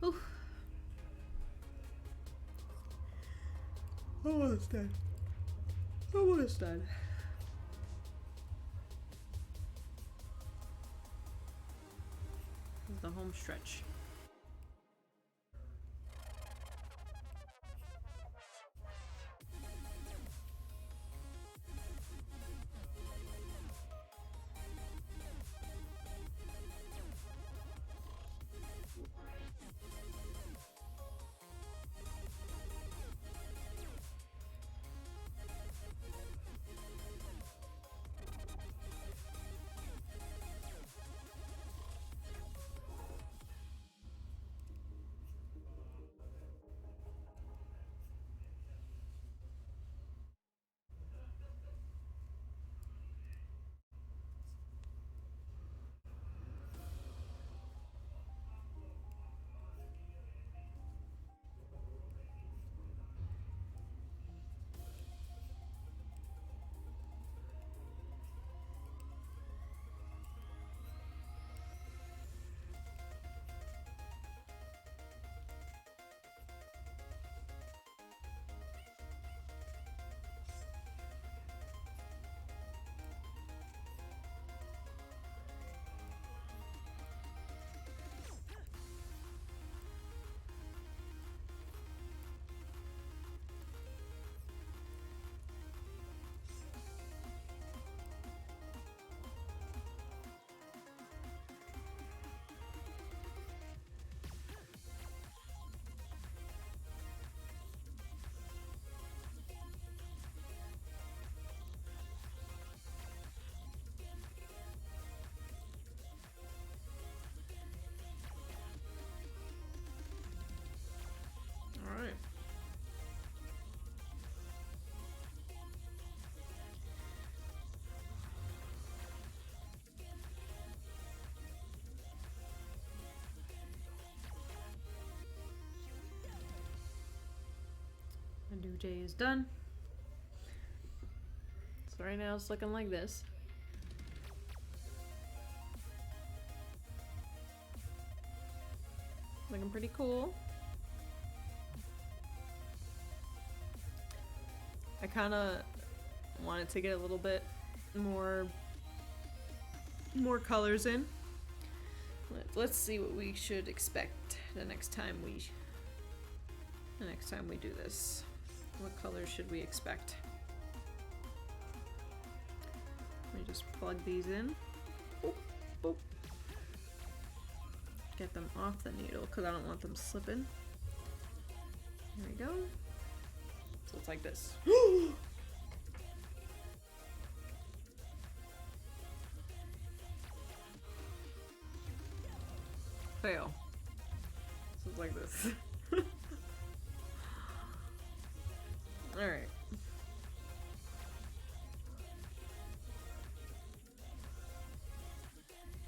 Oof. Almost done. Almost done. This is the home stretch. Alright. My new day is done. So right now it's looking like this. Looking pretty cool. I kind of wanted to get a little bit more colors in. Let's see what we should expect the next time we do this. What colors should we expect? Let me just plug these in. Boop, boop. Get them off the needle because I don't want them slipping. There we go. So it's like this. Fail. So it's like this. Alright.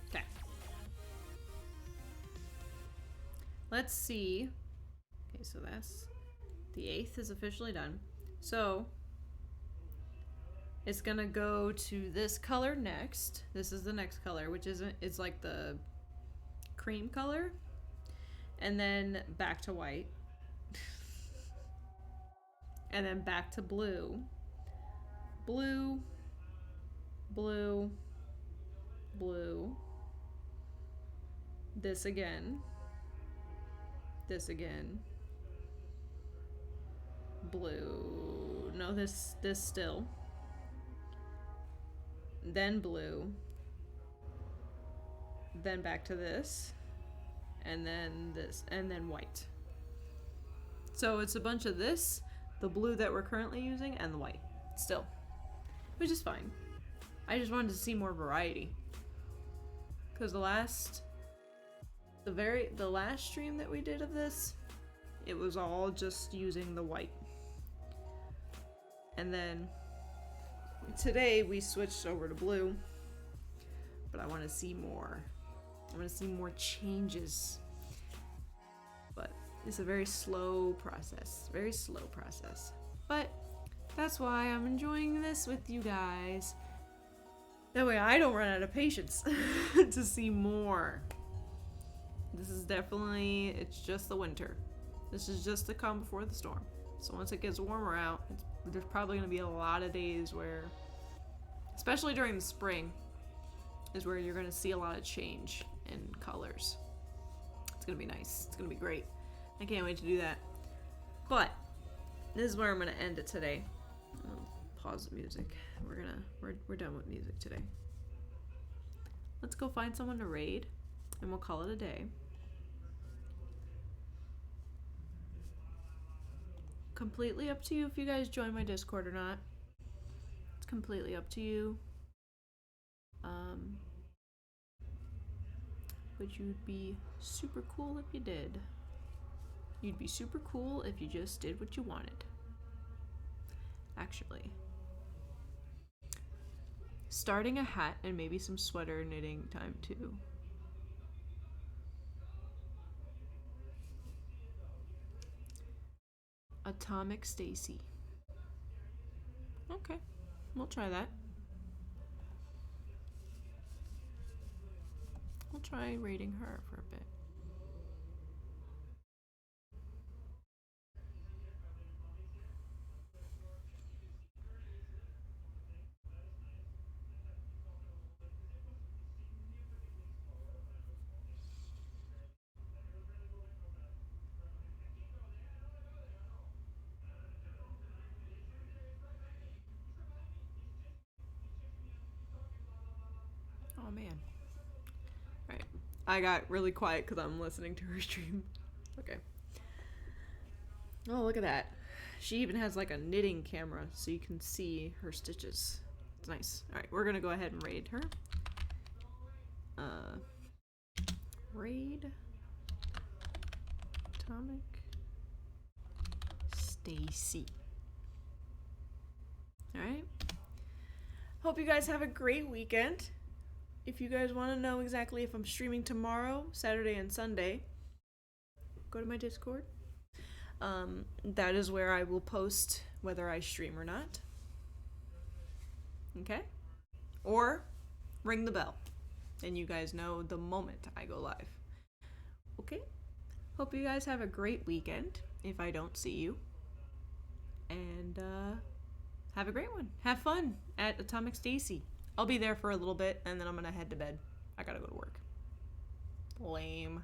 Okay. Let's see. Okay, so that's the 8th is officially done. So it's gonna go to this color next. This is the next color, which it's like the cream color, and then back to white, and then back to blue, blue, blue, blue, this again, blue, no, this still, then blue, then back to this, and then this, and then white. So it's a bunch of this, the blue that we're currently using, and the white still, which is fine. I just wanted to see more variety, because the last stream that we did of this, it was all just using the white. And then today we switched over to blue, but I want to see more. I want to see more changes. But it's a very slow process. Very slow process. But that's why I'm enjoying this with you guys. That way I don't run out of patience to see more. This is definitely, it's just the winter. This is just the calm before the storm. So once it gets warmer out, there's probably going to be a lot of days where, especially during the spring, is where you're going to see a lot of change in colors. It's going to be nice. It's going to be great. I can't wait to do that. But this is where I'm going to end it today. I'll pause the music. We're done with music today. Let's go find someone to raid, and we'll call it a day. Completely up to you if you guys join my Discord or not. It's completely up to you. But you'd be super cool if you did. You'd be super cool if you just did what you wanted. Actually. Starting a hat and maybe some sweater knitting time too. Atomic Stacy. Okay, we'll try that. We'll try raiding her for a bit. Oh man. Alright. I got really quiet because I'm listening to her stream. Okay. Oh, look at that. She even has like a knitting camera so you can see her stitches. It's nice. Alright, we're gonna go ahead and raid her. Raid Atomic Stacy. Alright. Hope you guys have a great weekend. If you guys want to know exactly if I'm streaming tomorrow, Saturday, and Sunday, go to my Discord. That is where I will post whether I stream or not. Okay? Or ring the bell, and you guys know the moment I go live. Okay? Hope you guys have a great weekend if I don't see you. And have a great one. Have fun at Atomic Stacy. I'll be there for a little bit, and then I'm gonna head to bed. I gotta go to work. Lame.